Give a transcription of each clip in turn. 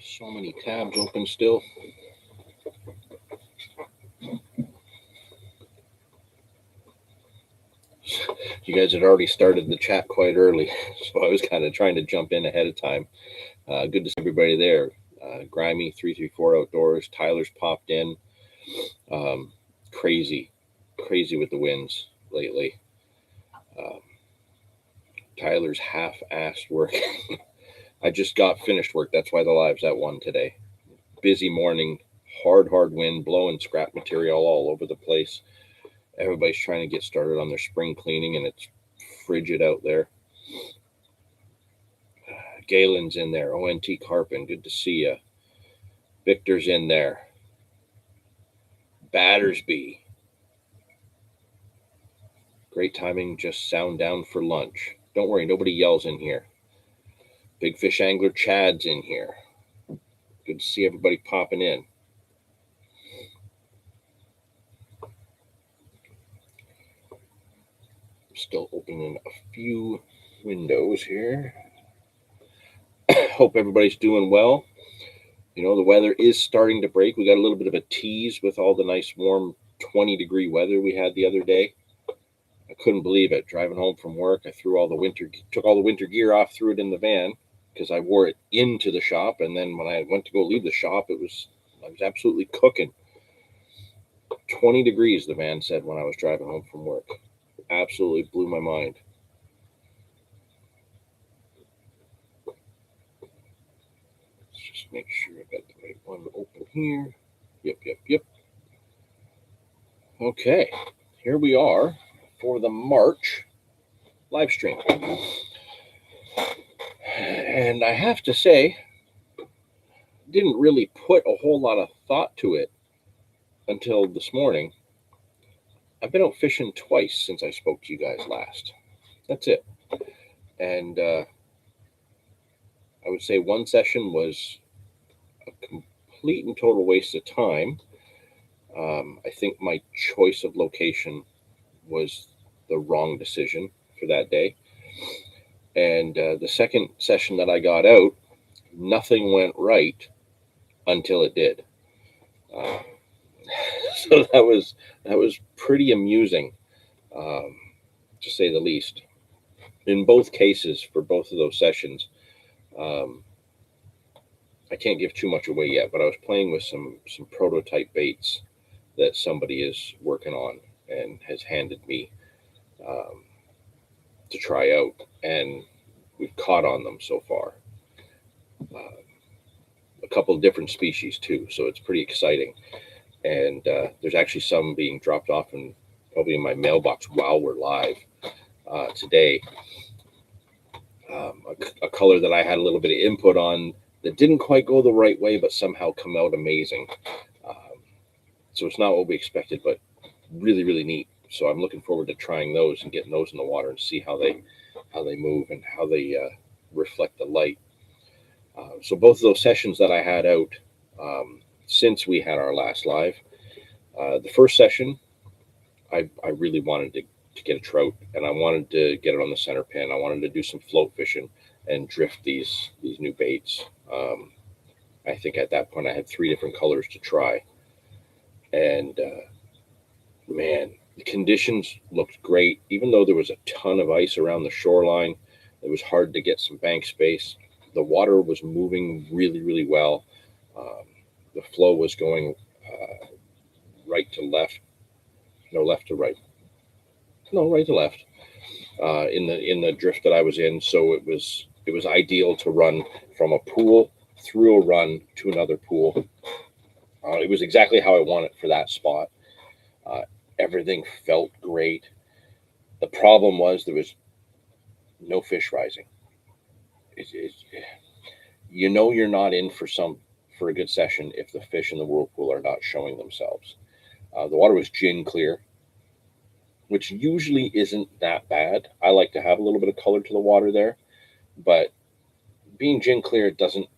So many tabs open still. You guys had already started the chat quite early, so I was kind of trying to jump in ahead of time. Good to see everybody there. Grimy 334 Outdoors. Tyler's popped in. Um, crazy, crazy with the winds lately. Um, Tyler's half-assed work. I just got finished work. That's why the live's at 1 today. Busy morning, hard wind, blowing scrap material all over the place. Everybody's trying to get started on their spring cleaning, and it's frigid out there. Galen's in there. ONT Carpin, good to see you. Victor's in there. Battersby. Great timing, just sound down for lunch. Don't worry, nobody yells in here. Big Fish Angler Chad's in here. Good to see everybody popping in. Still opening a few windows here. Hope everybody's doing well. You know, the weather is starting to break. We got a little bit of a tease with all the nice warm 20-degree weather we had the other day. I couldn't believe it. Driving home from work, I took all the winter gear off, threw it in the van because I wore it into the shop, and then when I went to go leave the shop, I was absolutely cooking. 20 degrees, the van said when I was driving home from work. Absolutely blew my mind. Let's just make sure I got the right one open here. Yep. Okay, here we are for the March live stream. And I have to say, didn't really put a whole lot of thought to it until this morning. I've been out fishing twice since I spoke to you guys last. That's it. And I would say one session was a complete and total waste of time. I think my choice of location was the wrong decision for that day. And the second session that I got out, nothing went right until it did. So that was pretty amusing, to say the least. In both cases, for both of those sessions, I can't give too much away yet, but I was playing with some prototype baits that somebody is working on and has handed me to try out, and we've caught on them so far. A couple of different species too, so it's pretty exciting. And there's actually some being dropped off and probably in my mailbox while we're live today. A color that I had a little bit of input on that didn't quite go the right way, but somehow come out amazing. So it's not what we expected, but really neat. So I'm looking forward to trying those and getting those in the water and see how they move and how they reflect the light. So both of those sessions that I had out since we had our last live, the first session, I really wanted to get a trout, and I wanted to get it on the center pin. I wanted to do some float fishing and drift these new baits. I think at that point I had 3 different colors to try, and man, the conditions looked great. Even though there was a ton of ice around the shoreline, it was hard to get some bank space. The water was moving really well. The flow was going right to left, no, left to right, no, right to left in the drift that I was in. So it was ideal to run from a pool through a run to another pool. It was exactly how I want it for that spot. Everything felt great. The problem was there was no fish rising. You know you're not in for a good session if the fish in the whirlpool are not showing themselves. The water was gin clear, which usually isn't that bad. I like to have a little bit of color to the water there, but being gin clear, it doesn't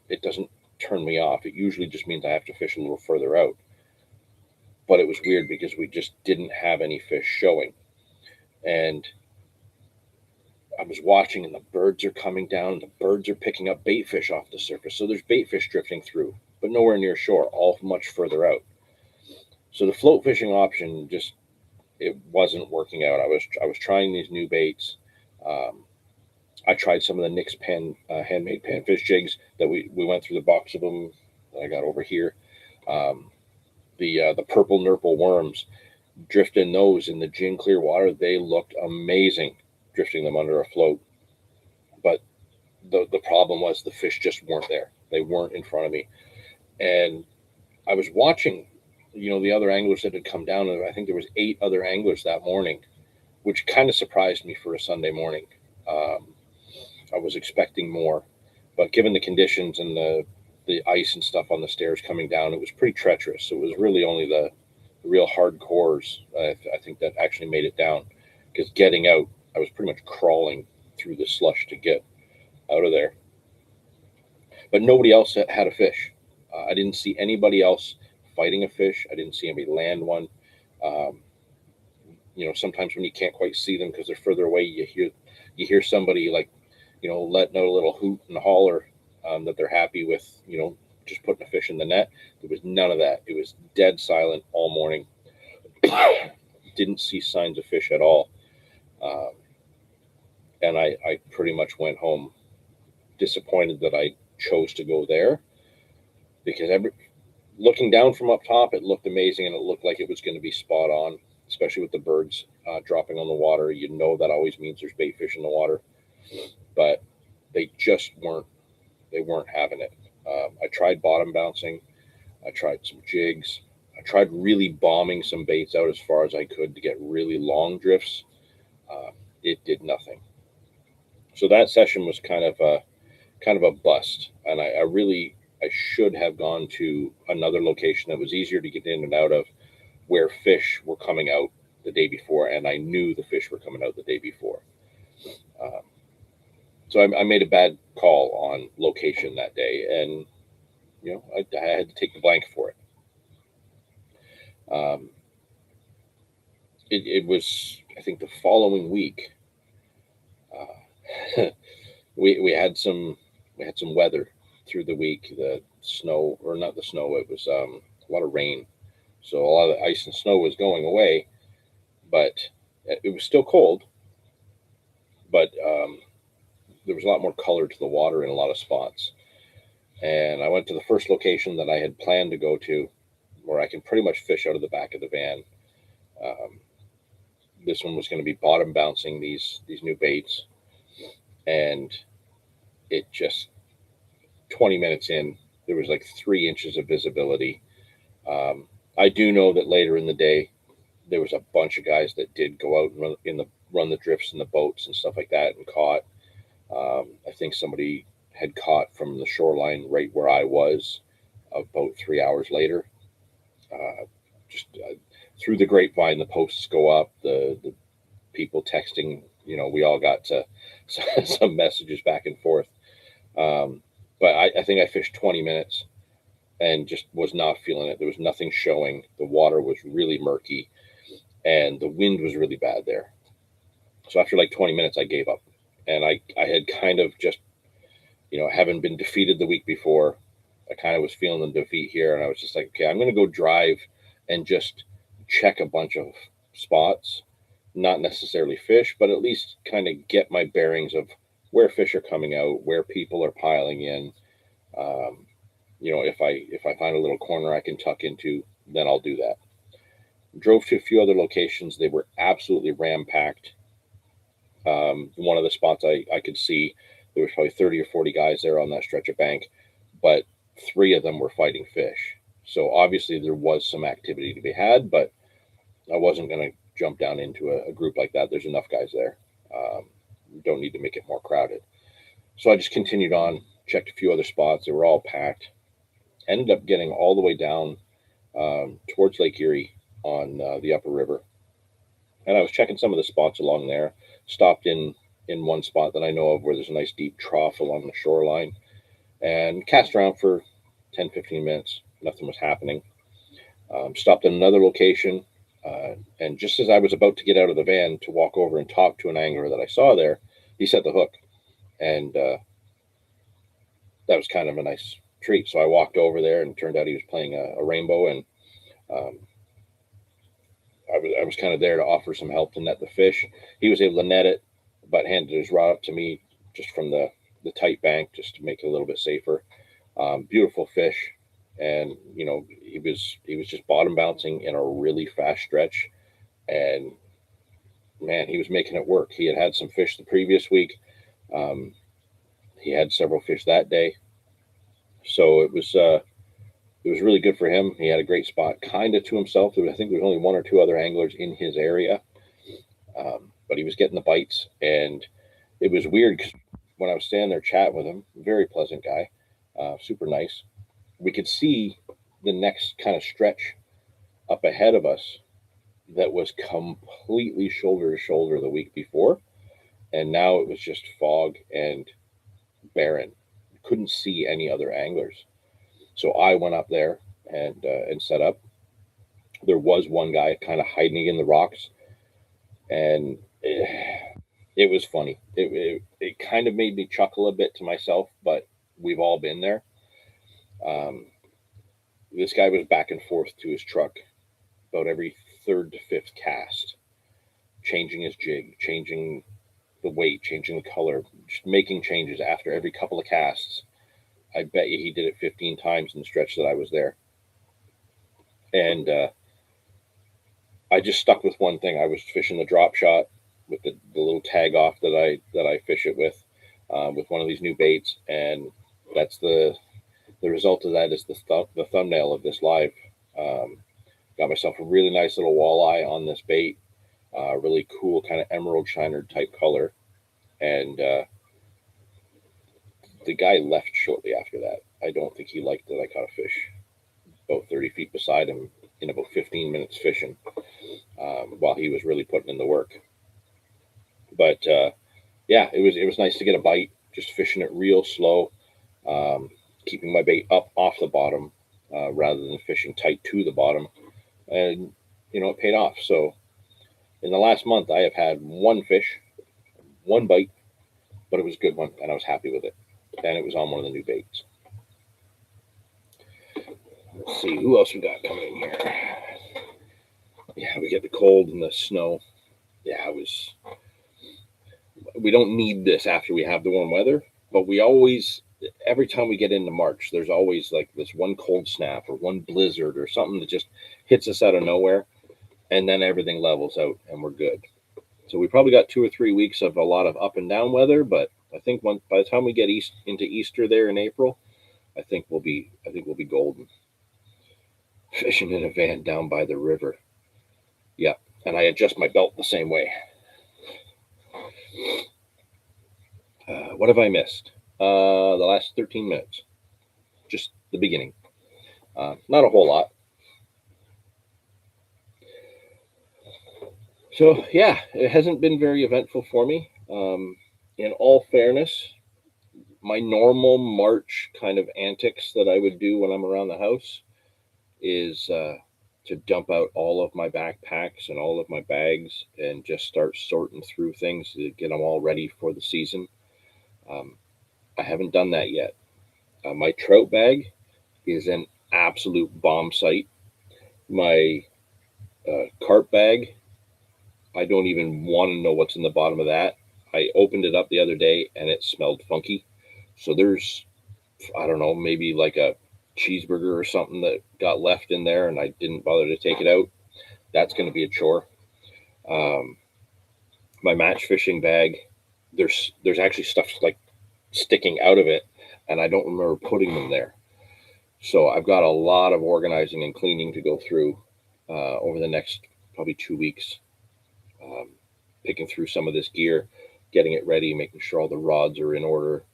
turn me off. It usually just means I have to fish a little further out. But it was weird because we just didn't have any fish showing. And I was watching, and the birds are coming down, and the birds are picking up bait fish off the surface. So there's bait fish drifting through, but nowhere near shore, all much further out. So the float fishing option just, it wasn't working out. I was trying these new baits. I tried some of the Nick's handmade panfish jigs that we went through the box of them that I got over here. Um, the purple nurple worms, drifting those in the gin clear water, they looked amazing drifting them under a float. But the problem was the fish just weren't there. They weren't in front of me. And I was watching, the other anglers that had come down, and I think there was 8 other anglers that morning, which kind of surprised me for a Sunday morning. I was expecting more, but given the conditions and the ice and stuff on the stairs coming down, it was pretty treacherous. So it was really only the real hardcores, I think, that actually made it down, because getting out, I was pretty much crawling through the slush to get out of there. But nobody else had a fish. I didn't see anybody else fighting a fish. I didn't see anybody land one. Sometimes when you can't quite see them because they're further away, you hear somebody like, letting out a little hoot and holler, that they're happy with, just putting a fish in the net. There was none of that. It was dead silent all morning. Didn't see signs of fish at all. And I pretty much went home disappointed that I chose to go there, because looking down from up top, it looked amazing, and it looked like it was going to be spot on, especially with the birds dropping on the water. That always means there's bait fish in the water, but they just weren't having it. I tried bottom bouncing. I tried some jigs. I tried really bombing some baits out as far as I could to get really long drifts. It did nothing. So that session was kind of a bust, and I should have gone to another location that was easier to get in and out of, where fish were coming out the day before, and I knew the fish were coming out the day before. So I made a bad call on location that day, and I had to take the blank for it. It was, I think, the following week. We had some weather through the week. The snow, or not the snow, it was a lot of rain, so a lot of the ice and snow was going away, but it was still cold. But there was a lot more color to the water in a lot of spots. And I went to the first location that I had planned to go to, where I can pretty much fish out of the back of the van. This one was going to be bottom bouncing these new baits, and it just, 20 minutes in, there was like 3 inches of visibility. I do know that later in the day, there was a bunch of guys that did go out and run the drifts in the boats and stuff like that and caught. I think somebody had caught from the shoreline right where I was about 3 hours later. Just through the grapevine, the posts go up, the people texting, we all got some messages back and forth. But I think I fished 20 minutes and just was not feeling it. There was nothing showing. The water was really murky, and the wind was really bad there. So after like 20 minutes, I gave up. And I had kind of just, having been defeated the week before, I kind of was feeling the defeat here. And I was just like, okay, I'm going to go drive and just check a bunch of spots, not necessarily fish, but at least kind of get my bearings of where fish are coming out, where people are piling in. If I find a little corner I can tuck into, then I'll do that. Drove to a few other locations. They were absolutely ram-packed. One of the spots I could see, there was probably 30 or 40 guys there on that stretch of bank, but 3 of them were fighting fish. So obviously there was some activity to be had, but I wasn't going to jump down into a group like that. There's enough guys there. You don't need to make it more crowded. So I just continued on, checked a few other spots. They were all packed. Ended up getting all the way down towards Lake Erie on the upper river. And I was checking some of the spots along there. Stopped in one spot that I know of where there's a nice deep trough along the shoreline, and cast around for 10, 15 minutes. Nothing was happening. Stopped at another location, and just as I was about to get out of the van to walk over and talk to an angler that I saw there, he set the hook, and that was kind of a nice treat. So I walked over there, and it turned out he was playing a rainbow, and um, I was kind of there to offer some help to net the fish. He was able to net it, but handed his rod up to me just from the tight bank, just to make it a little bit safer. Beautiful fish, and he was just bottom bouncing in a really fast stretch, and man, he was making it work. He had some fish the previous week. Um, he had several fish that day, so it was really good for him. He had a great spot, kind of to himself. I think there was only one or two other anglers in his area, but he was getting the bites, and it was weird because when I was standing there chatting with him, very pleasant guy, super nice. We could see the next kind of stretch up ahead of us that was completely shoulder to shoulder the week before, and now it was just fog and barren. Couldn't see any other anglers. So I went up there and set up. There was one guy kind of hiding in the rocks, and it was funny. It kind of made me chuckle a bit to myself, but we've all been there. Um, this guy was back and forth to his truck about every third to fifth cast, changing his jig, changing the weight, changing the color, just making changes after every couple of casts. I bet you he did it 15 times in the stretch that I was there. And I just stuck with one thing. I was fishing the drop shot with the little tag off that I fish it with one of these new baits, and that's the result of that is the thumbnail of this live. Got myself a really nice little walleye on this bait, really cool kind of emerald shiner type color, and the guy left shortly after that. I don't think he liked that I caught a fish about 30 feet beside him in about 15 minutes fishing, while he was really putting in the work. But yeah, it was nice to get a bite, just fishing it real slow, keeping my bait up off the bottom rather than fishing tight to the bottom, and it paid off. So in the last month, I have had one fish, one bite, but it was a good one, and I was happy with it, and it was on one of the new baits. Let's see who else we got coming in here. Yeah, we get the cold and the snow. Yeah, we don't need this after we have the warm weather, but every time we get into March, there's always like this one cold snap or one blizzard or something that just hits us out of nowhere, and then everything levels out and we're good. So we probably got 2 or 3 weeks of a lot of up and down weather, but I think by the time we get into Easter there in April, I think we'll be golden. Fishing in a van down by the river. Yeah, and I adjust my belt the same way. What have I missed? The last 13 minutes. Just the beginning. Not a whole lot. So, yeah, it hasn't been very eventful for me. In all fairness, my normal March kind of antics that I would do when I'm around the house is to dump out all of my backpacks and all of my bags and just start sorting through things to get them all ready for the season. I haven't done that yet. My trout bag is an absolute bomb site. My carp bag, I don't even want to know what's in the bottom of that. I opened it up the other day and it smelled funky. So there's, I don't know, maybe like a cheeseburger or something that got left in there and I didn't bother to take it out. That's going to be a chore. My match fishing bag, there's actually stuff like sticking out of it, and I don't remember putting them there. So I've got a lot of organizing and cleaning to go through over the next probably 2 weeks, picking through some of this gear, getting it ready, making sure all the rods are in order,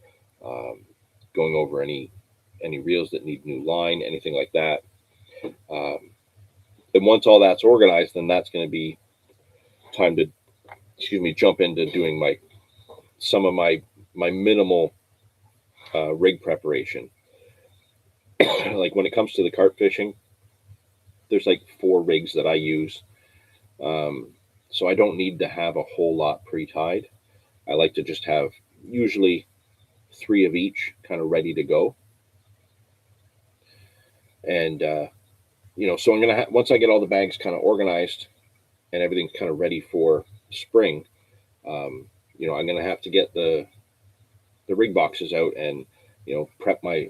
going over any reels that need new line, anything like that. And once all that's organized, then that's going to be time to, jump into doing some of my minimal rig preparation. Like when it comes to the carp fishing, there's like 4 rigs that I use. So I don't need to have a whole lot pre-tied. I like to just have usually 3 of each kind of ready to go. And, so I'm going to once I get all the bags kind of organized and everything's kind of ready for spring, I'm going to have to get the rig boxes out and, prep my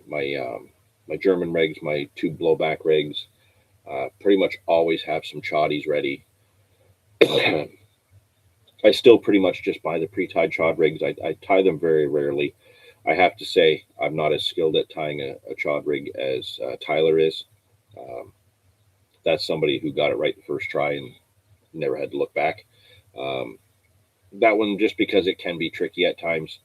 German rigs, my 2 blowback rigs. Pretty much always have some chotties ready. I still pretty much just buy the pre-tied chod rigs. I tie them very rarely. I have to say I'm not as skilled at tying a chod rig as Tyler is. That's somebody who got it right the first try and never had to look back. That one, just because it can be tricky at times,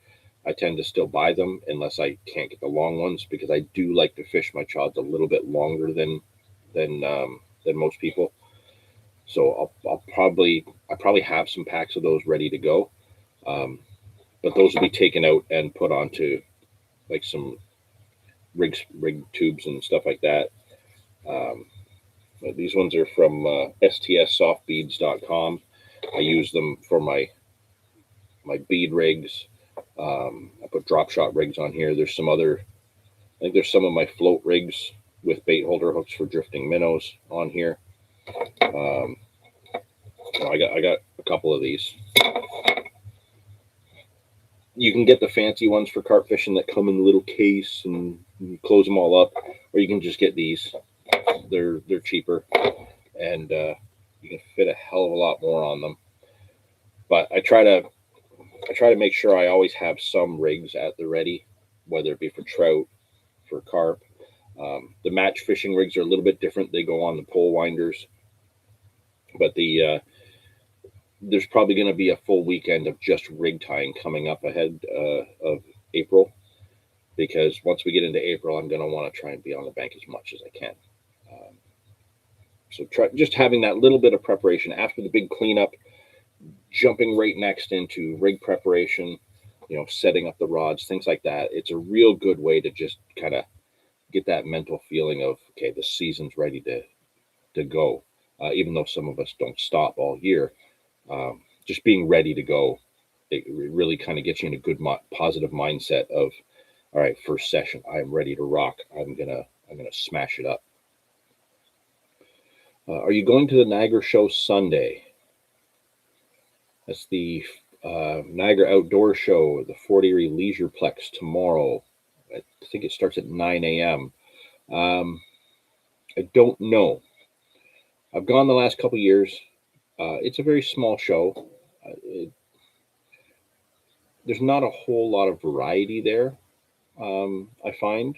I tend to still buy them unless I can't get the long ones, because I do like to fish my chods a little bit longer than most people. So I probably have some packs of those ready to go, but those will be taken out and put onto like some rig tubes and stuff like that. These ones are from stssoftbeads.com. I use them for my bead rigs. I put drop shot rigs on here. There's some other, I think there's some of my float rigs with bait holder hooks for drifting minnows on here. I got a couple of these. You can get the fancy ones for carp fishing that come in a little case and you close them all up, or you can just get these. They're cheaper, and you can fit a hell of a lot more on them. But I try to make sure I always have some rigs at the ready, whether it be for trout, for carp. The match fishing rigs are a little bit different. They go on the pole winders, but there's probably going to be a full weekend of just rig tying coming up ahead of April, because once we get into April, I'm going to want to try and be on the bank as much as I can. So just having that little bit of preparation after the big cleanup, jumping right next into rig preparation, setting up the rods, things like that. It's a real good way to just kind of get that mental feeling of, okay, the season's ready to go. Even though some of us don't stop all year, just being ready to go, it really kind of gets you in a good positive mindset of, all right, first session, I'm ready to rock. I'm gonna smash it up. Are you going to the Niagara show Sunday? That's the Niagara Outdoor Show, the Fort Erie Leisureplex tomorrow. I think it starts at 9 a.m. I don't know. I've gone the last couple years. It's a very small show. There's not a whole lot of variety there. I find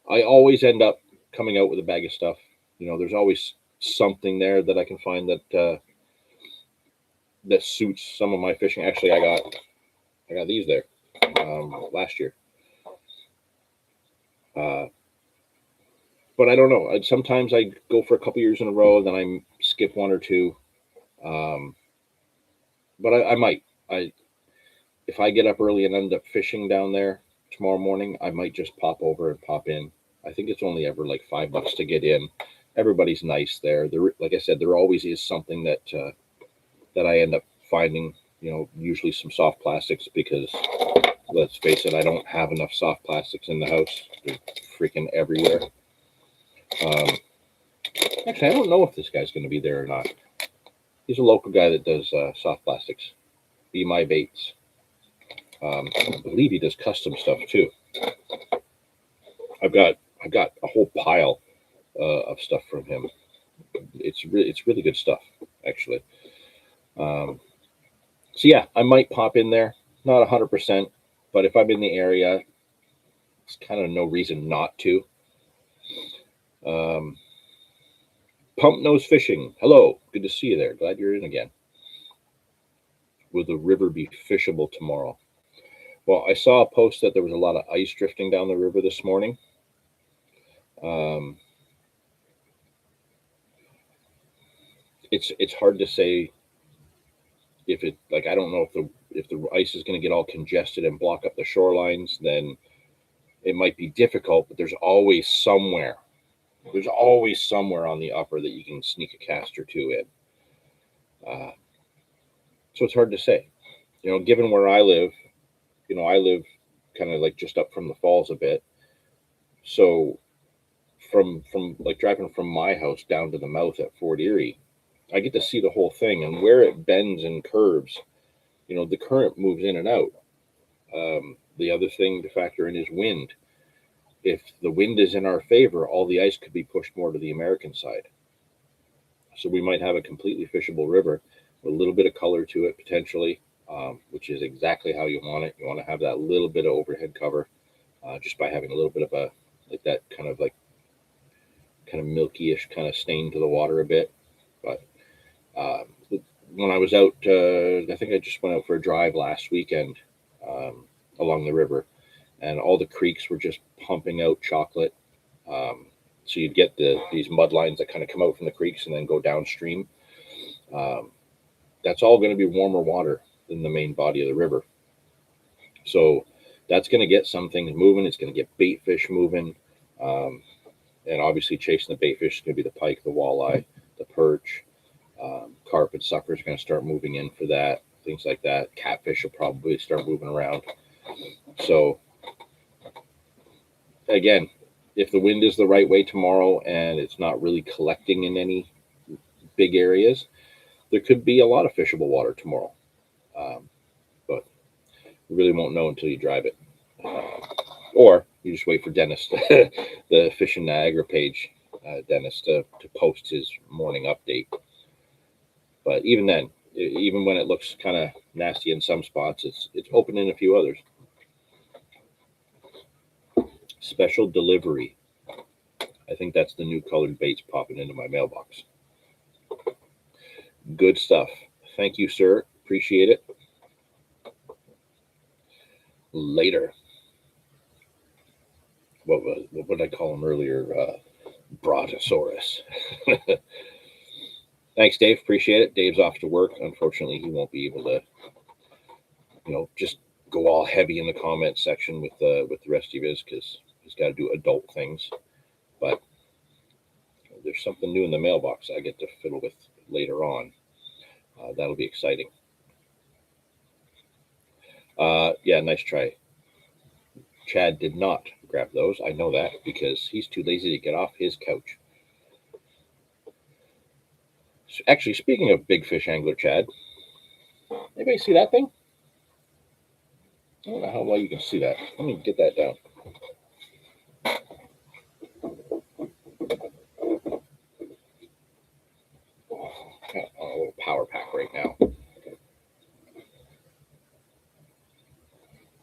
I always end up coming out with a bag of stuff. There's always something there that I can find that suits some of my fishing. Actually, I got these there last year. But I don't know. Sometimes I go for a couple years in a row, then I skip one or two. But I might. If I get up early and end up fishing down there tomorrow morning, I might just pop over and pop in. I think it's only ever like $5 to get in. Everybody's nice there. Like I said, there always is something that I end up finding. Usually some soft plastics, because let's face it, I don't have enough soft plastics in the house. They're freaking everywhere. Actually, I don't know if this guy's going to be there or not. He's a local guy that does soft plastics. Be My Baits. I believe he does custom stuff too. I've got a whole pile of stuff from him. It's really good stuff, actually. So yeah, I might pop in there. Not 100%, but if I'm in the area, it's kind of no reason not to. Pump Nose Fishing. Hello, good to see you there. Glad you're in again. Will the river be fishable tomorrow? Well, I saw a post that there was a lot of ice drifting down the river this morning. It's hard to say if it, like, I don't know if the ice is going to get all congested and block up the shorelines. Then it might be difficult, but there's always somewhere on the upper that you can sneak a cast or two in. So it's hard to say. given where I live, I live kind of like just up from the falls a bit. So from like driving from my house down to the mouth at Fort Erie, I get to see the whole thing, and where it bends and curves, the current moves in and out. The other thing to factor in is wind. If the wind is in our favor, all the ice could be pushed more to the American side. So we might have a completely fishable river with a little bit of color to it potentially, which is exactly how you want it. You want to have that little bit of overhead cover, just by having a little bit of a like that kind of milky-ish kind of stain to the water a bit. But when I was out, I think I just went out for a drive last weekend along the river, and all the creeks were just pumping out chocolate. So you'd get these mud lines that kind of come out from the creeks and then go downstream. That's all going to be warmer water than the main body of the river. So that's going to get some things moving. It's going to get bait fish moving. And obviously chasing the bait fish is going to be the pike, the walleye, the perch. Carp and sucker is going to start moving in for that. Things like that. Catfish will probably start moving around. So again, if the wind is the right way tomorrow and it's not really collecting in any big areas, there could be a lot of fishable water tomorrow. But you really won't know until you drive it. Or you just wait for Dennis, the Fish in Niagara page, Dennis, to post his morning update. But even then, even when it looks kind of nasty in some spots, it's open in a few others. Special delivery. I think that's the new colored baits popping into my mailbox. Good stuff. Thank you, sir. Appreciate it. Later. What did I call him earlier? Brontosaurus. Thanks, Dave. Appreciate it. Dave's off to work. Unfortunately, he won't be able to, just go all heavy in the comment section with the rest of his, because he's got to do adult things. But there's something new in the mailbox I get to fiddle with later on. That'll be exciting. Yeah, nice try. Chad did not grab those. I know that because he's too lazy to get off his couch. Actually, speaking of big fish angler, Chad, anybody see that thing? I don't know how well you can see that. Let me get that down. Got a little power pack right now.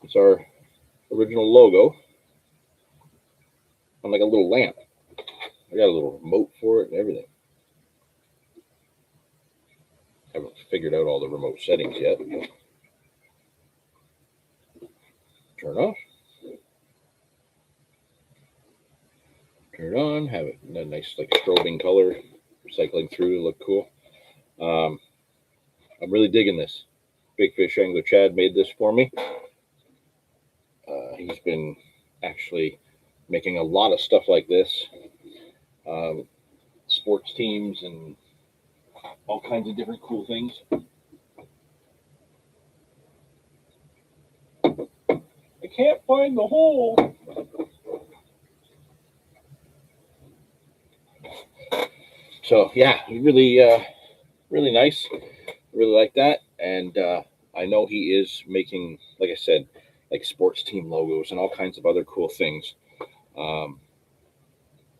It's our original logo on like a little lamp. I got a little remote for it and everything. Haven't figured out all the remote settings yet. Turn off. Turn it on. Have it in a nice like strobing color, cycling through to look cool. I'm really digging this. Big Fish Angler Chad made this for me. He's been actually making a lot of stuff like this. Sports teams and all kinds of different cool things. I can't find the hole. So yeah, really, really nice. Really like that. And I know he is making, like I said, like sports team logos and all kinds of other cool things.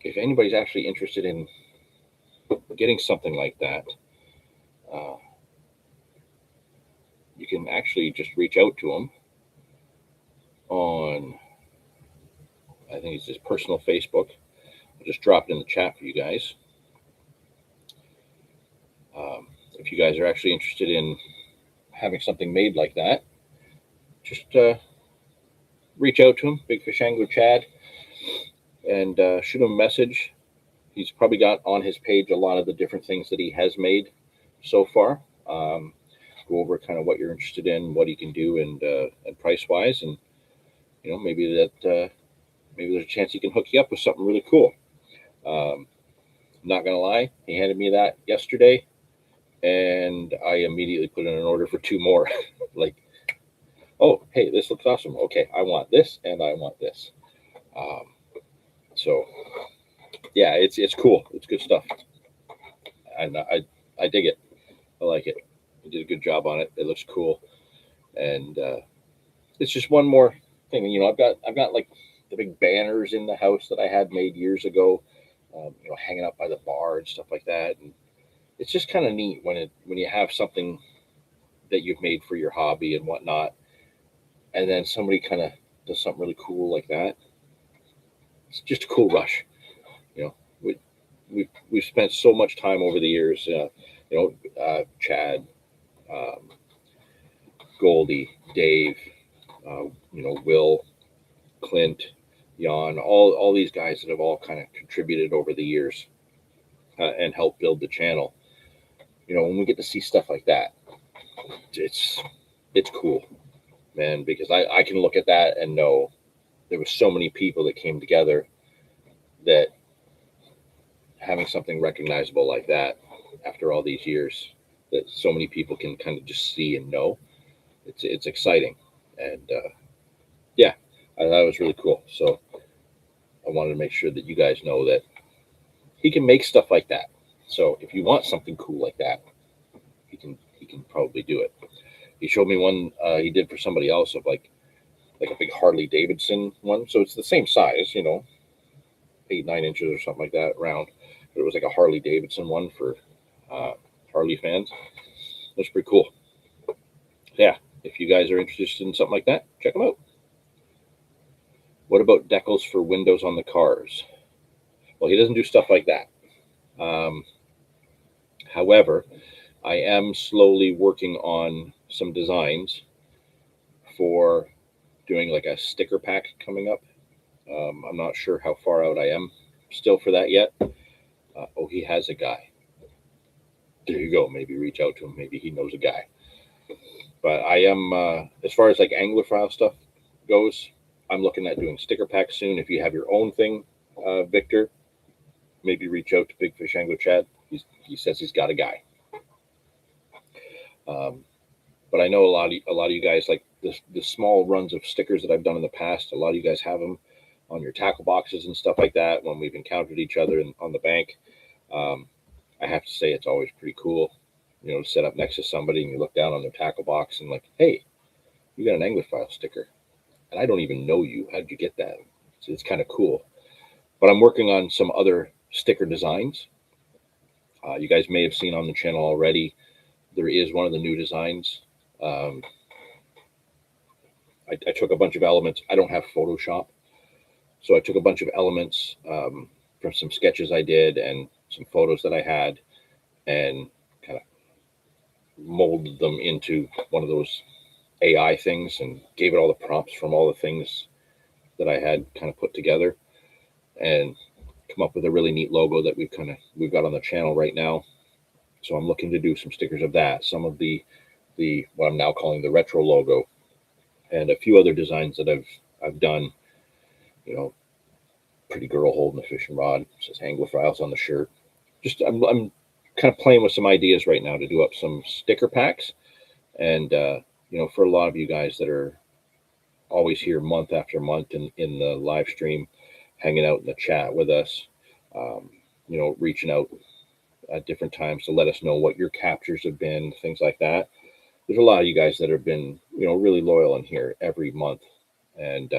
If anybody's actually interested in getting something like that, you can actually just reach out to him on, I think it's his personal Facebook. I'll just drop it in the chat for you guys. If you guys are actually interested in having something made like that, just reach out to him, Big Fish Angler Chad, and shoot him a message. He's probably got on his page a lot of the different things that he has made so far. Go over kind of what you're interested in, what he can do, and price wise, and maybe there's a chance he can hook you up with something really cool. Not gonna lie, he handed me that yesterday, and I immediately put in an order for 2 more. Like oh, hey, this looks awesome. Okay, I want this and I want this. Um, so yeah, it's cool. It's good stuff, and I dig it. I like it. You did a good job on it. It looks cool, and it's just one more thing. You know, I've got like the big banners in the house that I had made years ago. You know, hanging up by the bar and stuff like that, and it's just kind of neat when you have something that you've made for your hobby and whatnot, and then somebody kind of does something really cool like that. It's just a cool rush. You know, we've spent so much time over the years. Chad, um, Goldie, Dave, Will, Clint, Jan, all these guys that have all kind of contributed over the years and helped build the channel. You know, when we get to see stuff like that, it's it's cool, man, because I can look at that and know there was so many people that came together that having something recognizable like that after all these years that so many people can kind of just see and know, it's exciting. And yeah, I thought it was really cool. So I wanted to make sure that you guys know that he can make stuff like that. So if you want something cool like that, he can probably do it. He showed me one he did for somebody else of like a big Harley Davidson one. So it's the same size, 8 9 inches or something like that, round. But it was like a Harley Davidson one for uh, Harley fans. That's pretty cool. Yeah, if you guys are interested in something like that, check them out. What about decals for windows on the cars? Well, he doesn't do stuff like that. Um, However, I am slowly working on some designs for doing like a sticker pack coming up. I'm not sure how far out I am still for that yet. Oh, he has a guy. There you go. Maybe reach out to him. Maybe he knows a guy. But I am, as far as like Anglophile stuff goes, I'm looking at doing sticker packs soon. If you have your own thing, Victor, maybe reach out to Big Fish Anglo Chad. He says he's got a guy. Um, but I know a lot of you guys like the small runs of stickers that I've done in the past. A lot of you guys have them on your tackle boxes and stuff like that. When we've encountered each other on the bank, um, I have to say it's always pretty cool. You know, to sit up next to somebody and you look down on their tackle box and like, hey, you got an Anglophile sticker, and I don't even know you. How did you get that? It's kind of cool. But I'm working on some other sticker designs. You guys may have seen on the channel already. There is one of the new designs. Um, I took a bunch of elements. I don't have Photoshop, so I took a bunch of elements from some sketches I did and some photos that I had, and kind of molded them into one of those AI things and gave it all the prompts from all the things that I had kind of put together, and come up with a really neat logo that we've got on the channel right now. So I'm looking to do some stickers of that, some of the what I'm now calling the retro logo, and a few other designs that I've done. You know, pretty girl holding a fishing rod, it says Anglophiles on the shirt. Just I'm kind of playing with some ideas right now to do up some sticker packs, and for a lot of you guys that are always here month after month in the live stream, hanging out in the chat with us, um, reaching out at different times to let us know what your captures have been, things like that. There's a lot of you guys that have been, really loyal in here every month, and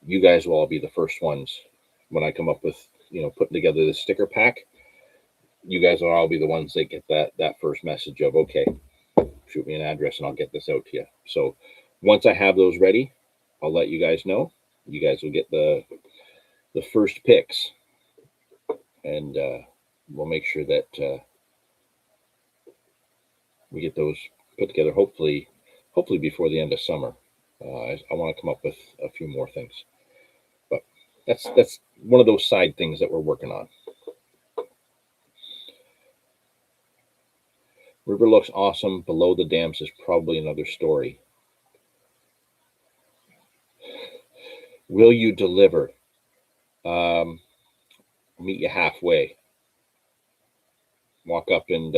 you guys will all be the first ones when I come up with, putting together the sticker pack. You guys will all be the ones that get that first message of, okay, shoot me an address and I'll get this out to you. So once I have those ready, I'll let you guys know. You guys will get the first picks, and we'll make sure that we get those put together. Hopefully before the end of summer. I want to come up with a few more things, but that's one of those side things that we're working on. River looks awesome. Below the dams is probably another story. Will you deliver? Meet you halfway. Walk up and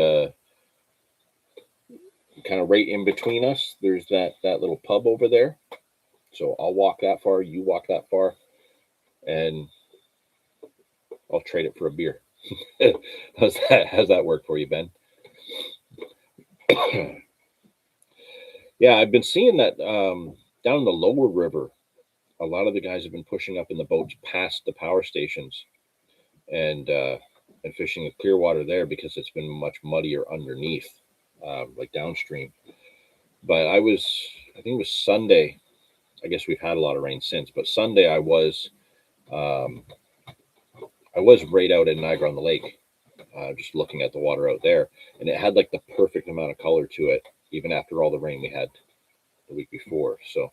kind of right in between us, there's that little pub over there. So I'll walk that far, you walk that far, and I'll trade it for a beer. How's that work for you, Ben? Yeah, I've been seeing that down in the lower river. A lot of the guys have been pushing up in the boats past the power stations and fishing the clear water there because it's been much muddier underneath, like downstream. But I think it was Sunday. I guess we've had a lot of rain since, but Sunday um, I was right out at Niagara on the Lake, just looking at the water out there, and it had like the perfect amount of color to it, even after all the rain we had the week before. So,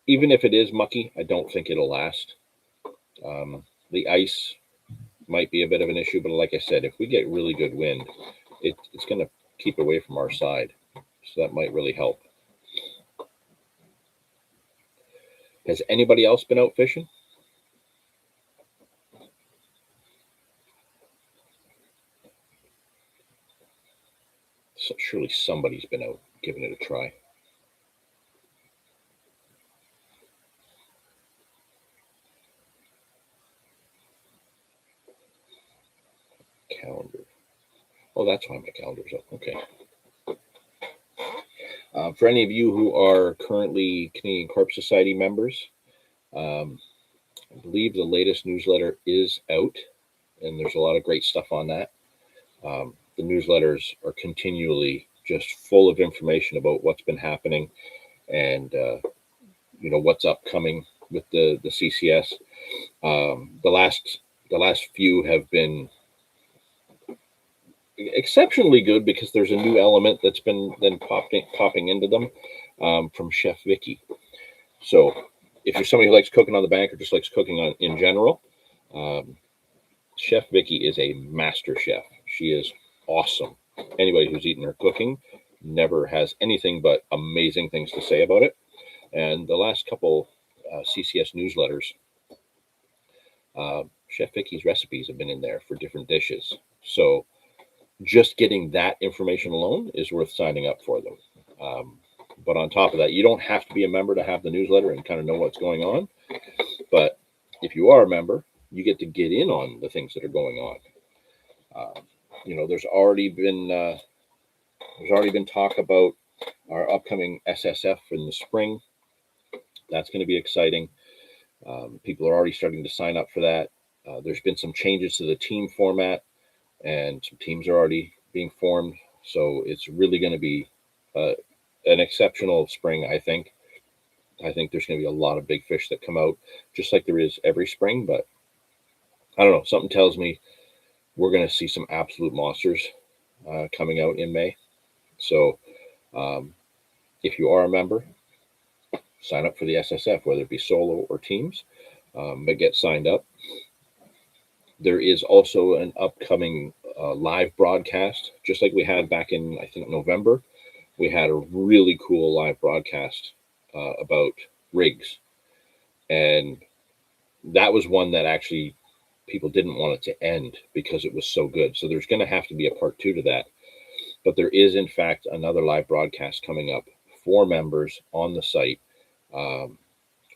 even if it is mucky, I don't think it'll last. The ice might be a bit of an issue, but like I said, if we get really good wind, it's going to keep away from our side. So that might really help. Has anybody else been out fishing? So surely somebody's been out giving it a try. Calendar. Oh, that's why my calendar's up. Okay. For any of you who are currently Canadian Carp Society members, I believe the latest newsletter is out, and there's a lot of great stuff on that. The newsletters are continually just full of information about what's been happening and what's upcoming with the CCS. The last few have been exceptionally good because there's a new element that's been then popping into them from Chef Vicky. So if you're somebody who likes cooking on the bank or just likes cooking in general, Chef Vicky is a master chef. She is awesome. Anybody who's eaten her cooking never has anything but amazing things to say about it. And the last couple CCS newsletters, Chef Vicky's recipes have been in there for different dishes. So just getting that information alone is worth signing up for them. But on top of that, you don't have to be a member to have the newsletter and kind of know what's going on. But if you are a member, you get to get in on the things that are going on. There's already been talk about our upcoming SSF in the spring. That's going to be exciting. People are already starting to sign up for that. There's been some changes to the team format, and some teams are already being formed. So it's really going to be an exceptional spring, I think. I think there's going to be a lot of big fish that come out, just like there is every spring. But I don't know. Something tells me we're going to see some absolute monsters coming out in May. So if you are a member, sign up for the SSF, whether it be solo or teams, but get signed up. There is also an upcoming live broadcast, just like we had back in, I think, November. We had a really cool live broadcast about rigs. And that was one that actually people didn't want it to end because it was so good. So there's going to have to be a part 2 to that. But there is, in fact, another live broadcast coming up for members on the site, I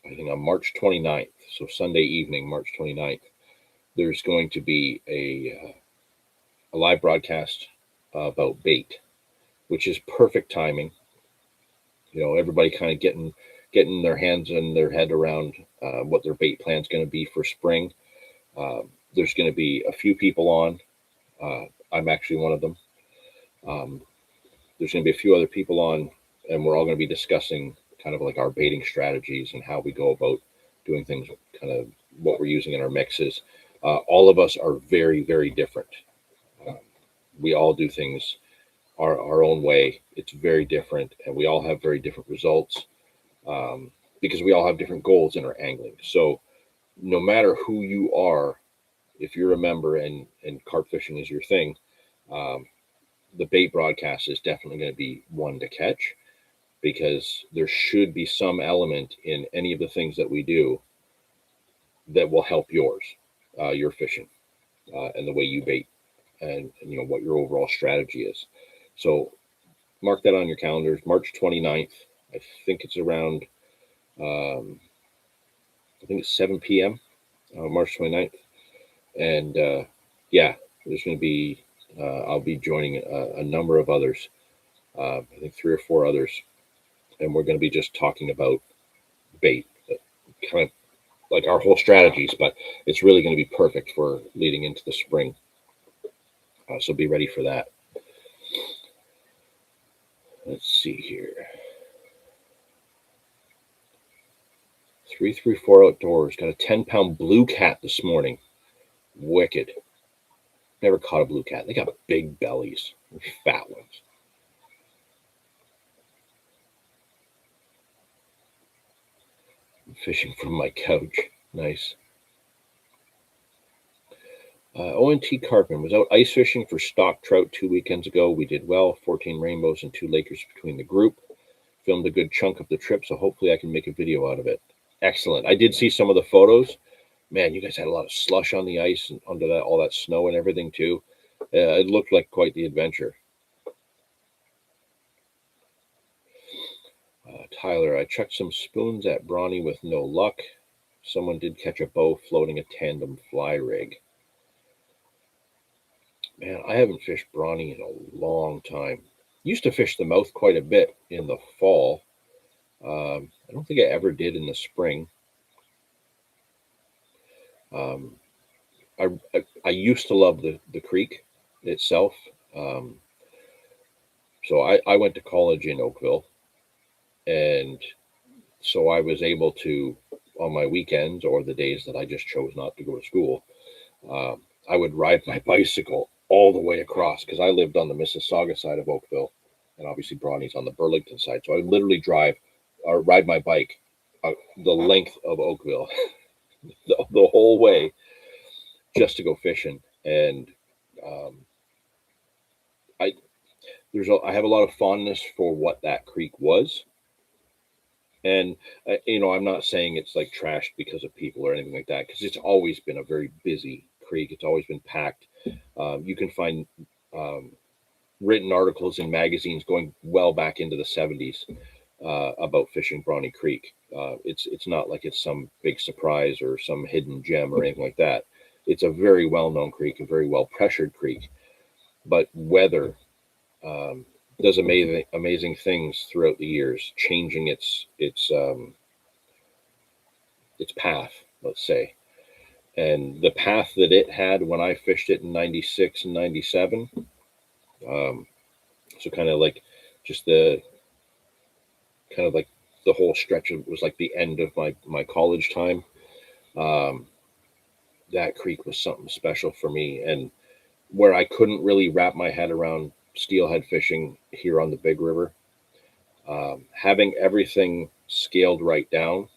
think on March 29th. So Sunday evening, March 29th, there's going to be a live broadcast about bait, which is perfect timing. Everybody kind of getting their hands and their head around what their bait plan is going to be for spring. There's going to be a few people on. I'm actually one of them. There's going to be a few other people on, and we're all going to be discussing kind of like our baiting strategies and how we go about doing things, kind of what we're using in our mixes. All of us are very, very different. We all do things our own way. It's very different, and we all have very different results because we all have different goals in our angling. So no matter who you are, if you're a member and carp fishing is your thing, the bait broadcast is definitely going to be one to catch, because there should be some element in any of the things that we do that will help your fishing and the way you bait, and what your overall strategy is. So mark that on your calendars. March 29th. I think it's around, I think it's 7 p.m. March 29th. And yeah, there's going to be, I'll be joining a number of others, I think 3 or 4 others. And we're going to be just talking about bait, kind of like our whole strategies, but it's really going to be perfect for leading into the spring. So be ready for that. Let's see here. 334 Outdoors got a 10-pound blue cat this morning. Wicked. Never caught a blue cat. They got big bellies, fat ones. I'm fishing from my couch. Nice. ONT Carpin was out ice fishing for stock trout 2 weekends ago. We did well. 14 rainbows and 2 Lakers between the group. Filmed a good chunk of the trip, so hopefully I can make a video out of it. Excellent. I did see some of the photos. Man, you guys had a lot of slush on the ice and under that, all that snow and everything too. It looked like quite the adventure. Tyler, I checked some spoons at Brawny with no luck. Someone did catch a bow floating a tandem fly rig. Man, I haven't fished Brawny in a long time. Used to fish the mouth quite a bit in the fall. I don't think I ever did in the spring. I used to love the creek itself. So I went to college in Oakville, and so I was able to, on my weekends or the days that I just chose not to go to school, I would ride my bicycle all the way across, because I lived on the Mississauga side of Oakville, and obviously Brawny's on the Burlington side. So I would literally drive or ride my bike the length of Oakville the whole way just to go fishing. And I have a lot of fondness for what that creek was. And I'm not saying it's like trashed because of people or anything like that, because it's always been a very busy creek. It's always been packed. You can find written articles in magazines going well back into the 70s about fishing Brawny Creek. It's not like it's some big surprise or some hidden gem or anything like that. It's a very well-known creek, a very well-pressured creek, but weather does amazing things throughout the years, changing its path, let's say. And the path that it had when I fished it in 96 and 97, so kind of like just the whole stretch was like the end of my college time. That creek was something special for me, and where I couldn't really wrap my head around steelhead fishing here on the Big River, having everything scaled right down,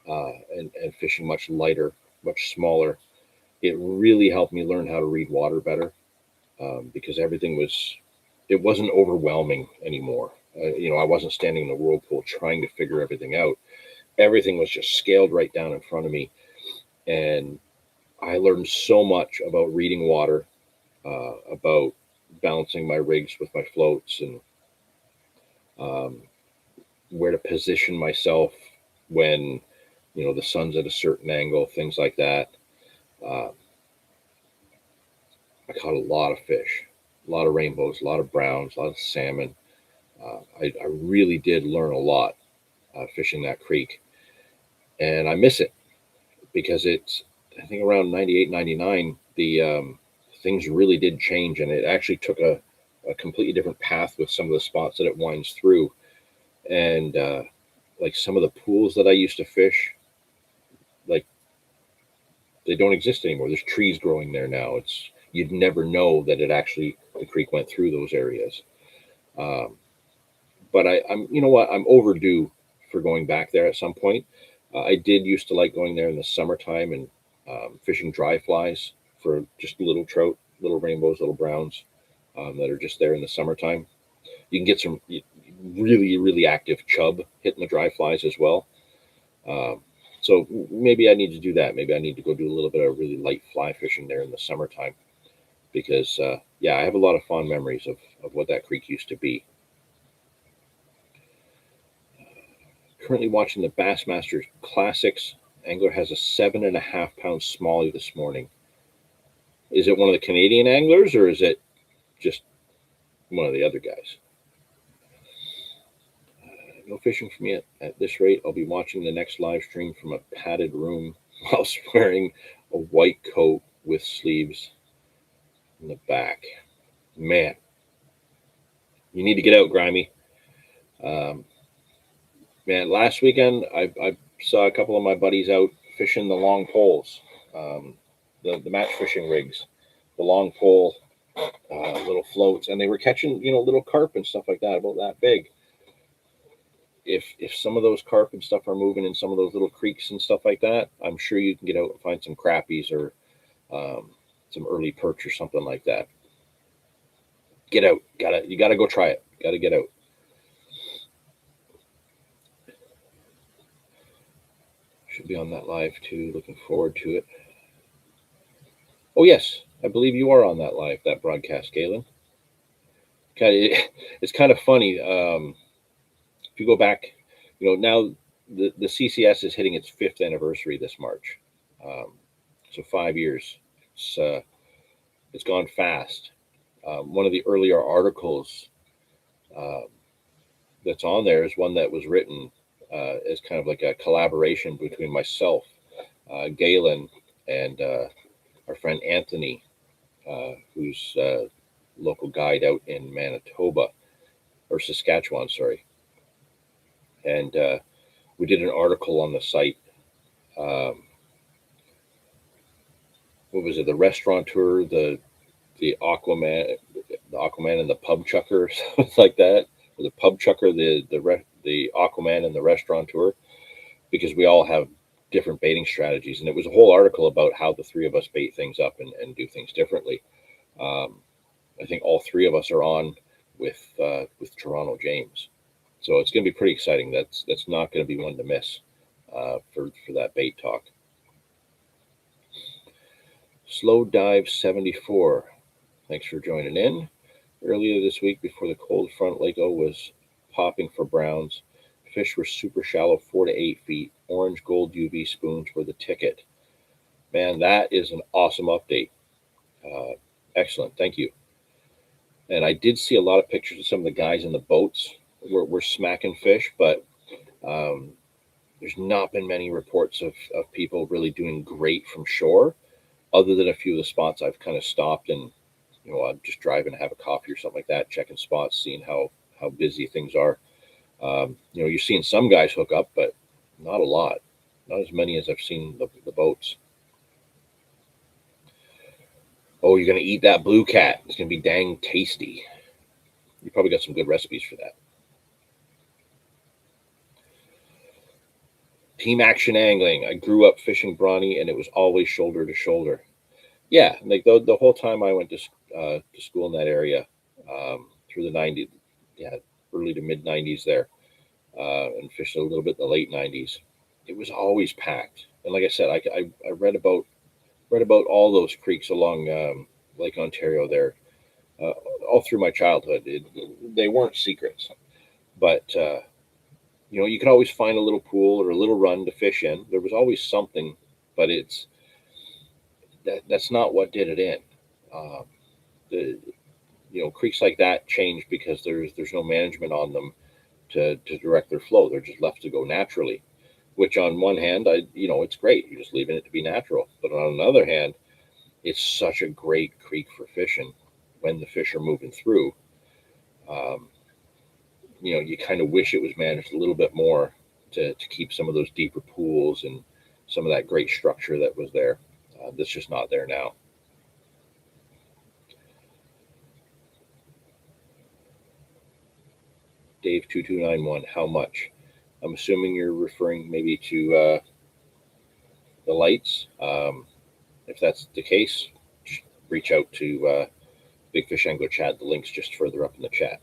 and fishing much lighter, much smaller, it really helped me learn how to read water better, because it wasn't overwhelming anymore. I wasn't standing in the whirlpool trying to figure everything out. Everything was just scaled right down in front of me. And I learned so much about reading water, about balancing my rigs with my floats, and where to position myself when, the sun's at a certain angle, things like that. I caught a lot of fish, a lot of rainbows, a lot of browns, a lot of salmon. I really did learn a lot fishing that creek, and I miss it because I think around 98, 99, the things really did change, and it actually took a completely different path with some of the spots that it winds through. And like some of the pools that I used to fish, like, they don't exist anymore. There's trees growing there now. You'd never know that the creek went through those areas. But I'm, I'm overdue for going back there at some point. I did used to like going there in the summertime and fishing dry flies for just little trout, little rainbows, little browns, that are just there in the summertime. You can get some really, really active chub hitting the dry flies as well. So maybe I need to do that. Maybe I need to go do a little bit of really light fly fishing there in the summertime, because I have a lot of fond memories of what that creek used to be. Currently watching the Bassmasters Classics. Angler has a 7.5 pound smallie this morning. Is it one of the Canadian anglers, or is it just one of the other guys? No fishing for me at this rate. I'll be watching the next live stream from a padded room whilst wearing a white coat with sleeves in the back. Man, you need to get out, Grimy. Man, last weekend I saw a couple of my buddies out fishing the long poles, the match fishing rigs, the long pole, little floats, and they were catching little carp and stuff like that, about that big. If some of those carp and stuff are moving in some of those little creeks and stuff like that, I'm sure you can get out and find some crappies or some early perch or something like that. Get out, you gotta go try it. Gotta get out. Should be on that live too. Looking forward to it. Oh yes, I believe you are on that live, that broadcast, Galen. It's kind of funny. If you go back, now the CCS is hitting its 5th anniversary this March, so 5 years. It's gone fast. One of the earlier articles that's on there is one that was written as kind of like a collaboration between myself, Galen, and our friend Anthony, who's a local guide out in Manitoba, or Saskatchewan, sorry. And we did an article on the site. What was it? The restaurateur, the Aquaman, and the pub chucker, something like that. Or the pub chucker, the Aquaman and the restaurateur, because we all have different baiting strategies, and it was a whole article about how the three of us bait things up and do things differently. I think all three of us are on with Toronto James. So it's going to be pretty exciting. That's not going to be one to miss for that bait talk. Slow Dive 74. Thanks for joining in. Earlier this week, before the cold front, Lake O was popping for browns. Fish were super shallow, 4 to 8 feet. Orange gold UV spoons were the ticket. Man, that is an awesome update. Excellent. Thank you. And I did see a lot of pictures of some of the guys in the boats. We're smacking fish, but there's not been many reports of people really doing great from shore, other than a few of the spots I've kind of stopped and, I'm just driving to have a coffee or something like that, checking spots, seeing how busy things are. You're seeing some guys hook up, but not a lot, not as many as I've seen the boats. Oh, you're going to eat that blue cat. It's going to be dang tasty. You probably got some good recipes for that. Team Action Angling. I grew up fishing brawny, and it was always shoulder to shoulder. Yeah, like the whole time I went to school in that area, through the 90s, early to mid 90s there, and fished a little bit in the late 90s. It was always packed, and like I said, I read about all those creeks along Lake Ontario there, all through my childhood. They weren't secrets, but you could always find a little pool or a little run to fish in. There was always something, but that's not what did it in. Creeks like that change because there's no management on them to direct their flow. They're just left to go naturally, which on one hand, it's great. You're just leaving it to be natural. But on another hand, it's such a great creek for fishing when the fish are moving through. You kind of wish it was managed a little bit more to keep some of those deeper pools and some of that great structure that was there. That's just not there now. Dave 2291, how much? I'm assuming you're referring maybe to the lights. If that's the case, just reach out to Big Fish Angler Chat. The link's just further up in the chat.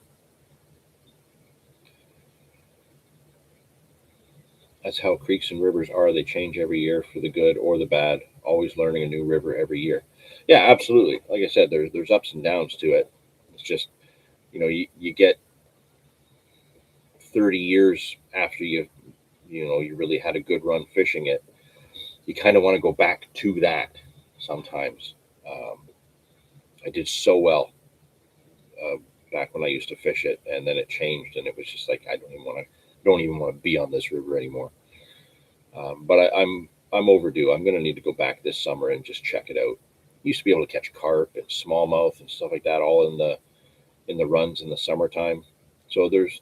That's how creeks and rivers are. They change every year for the good or the bad. Always learning a new river every year. Yeah, absolutely. Like I said, there's ups and downs to it. It's just, you get 30 years after you you really had a good run fishing it, you kind of want to go back to that sometimes. I did so well uh, back when I used to fish it, and then it changed, and it was just like I don't even want to be on this river anymore. But I'm overdue. I'm going to need to go back this summer and just check it out. Used to be able to catch carp and smallmouth and stuff like that, all in the runs in the summertime. So there's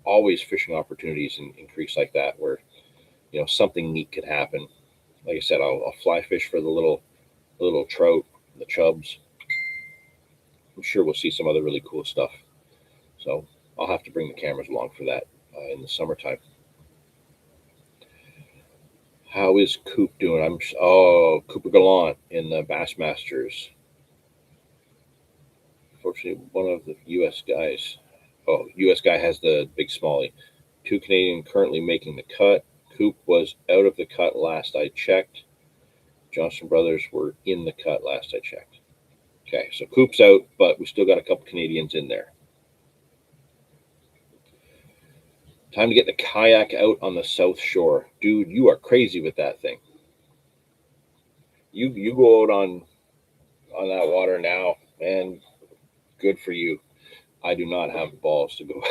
always fishing opportunities in creeks like that where something neat could happen. Like I said, I'll fly fish for the little trout, the chubs. I'm sure we'll see some other really cool stuff. So I'll have to bring the cameras along for that in the summertime. How is Coop doing? Cooper Gallant in the Bassmasters. Fortunately, one of the U.S. guys. Oh, U.S. guy has the big smallie. 2 Canadian currently making the cut. Coop was out of the cut last I checked. Johnson brothers were in the cut last I checked. Okay, so Coop's out, but we still got a couple Canadians in there. Time to get the kayak out on the South Shore. Dude, you are crazy with that thing. You go out on that water now, man, good for you. I do not have balls to go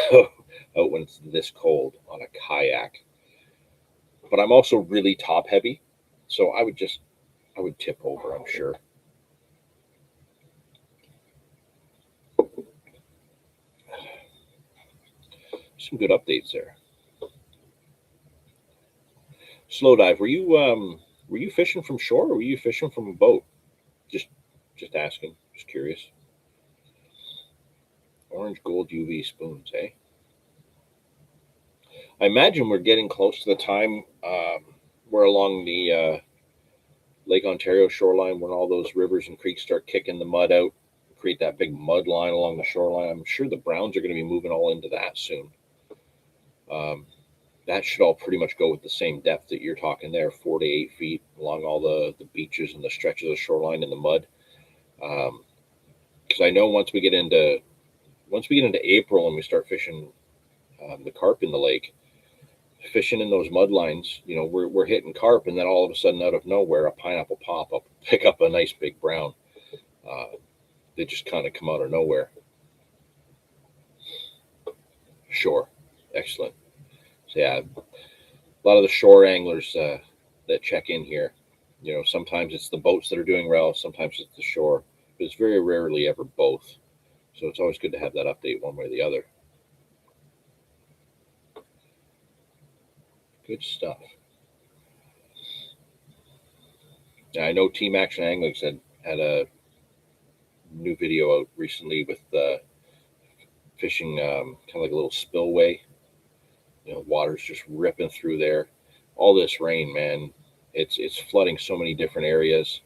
out when it's this cold on a kayak. But I'm also really top heavy, so I would tip over, I'm sure. Some good updates there. Slow dive. Were you fishing from shore or were you fishing from a boat? Just asking. Just curious. Orange gold UV spoons, eh? I imagine we're getting close to the time we're along the Lake Ontario shoreline when all those rivers and creeks start kicking the mud out, create that big mud line along the shoreline. I'm sure the browns are going to be moving all into that soon. That should all pretty much go with the same depth that you're talking there, 4 to 8 feet along all the beaches and the stretches of the shoreline in the mud. Because I know once we get into April and we start fishing the carp in the lake, fishing in those mud lines, we're hitting carp, and then all of a sudden, out of nowhere, a pineapple pop up, pick up a nice big brown. They just kind of come out of nowhere. Sure, excellent. So yeah, a lot of the shore anglers that check in here, sometimes it's the boats that are doing well, sometimes it's the shore, but it's very rarely ever both. So it's always good to have that update one way or the other. Good stuff. Now, I know Team Action Anglers had a new video out recently with fishing kind of like a little spillway. Water's just ripping through there. All this rain, man, it's flooding so many different areas.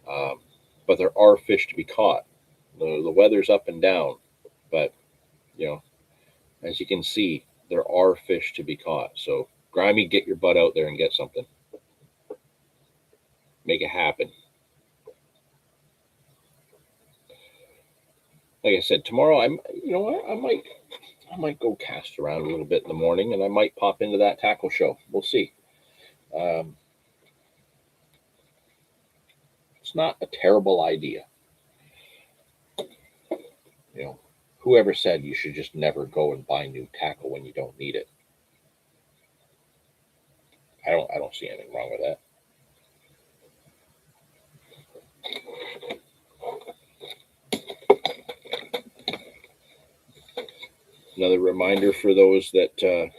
But there are fish to be caught. The weather's up and down, but as you can see, there are fish to be caught. So, Grimy, get your butt out there and get something. Make it happen. Like I said, tomorrow I might go cast around a little bit in the morning, and I might pop into that tackle show. We'll see. It's not a terrible idea. Whoever said you should just never go and buy new tackle when you don't need it? I don't see anything wrong with that. Another reminder for those that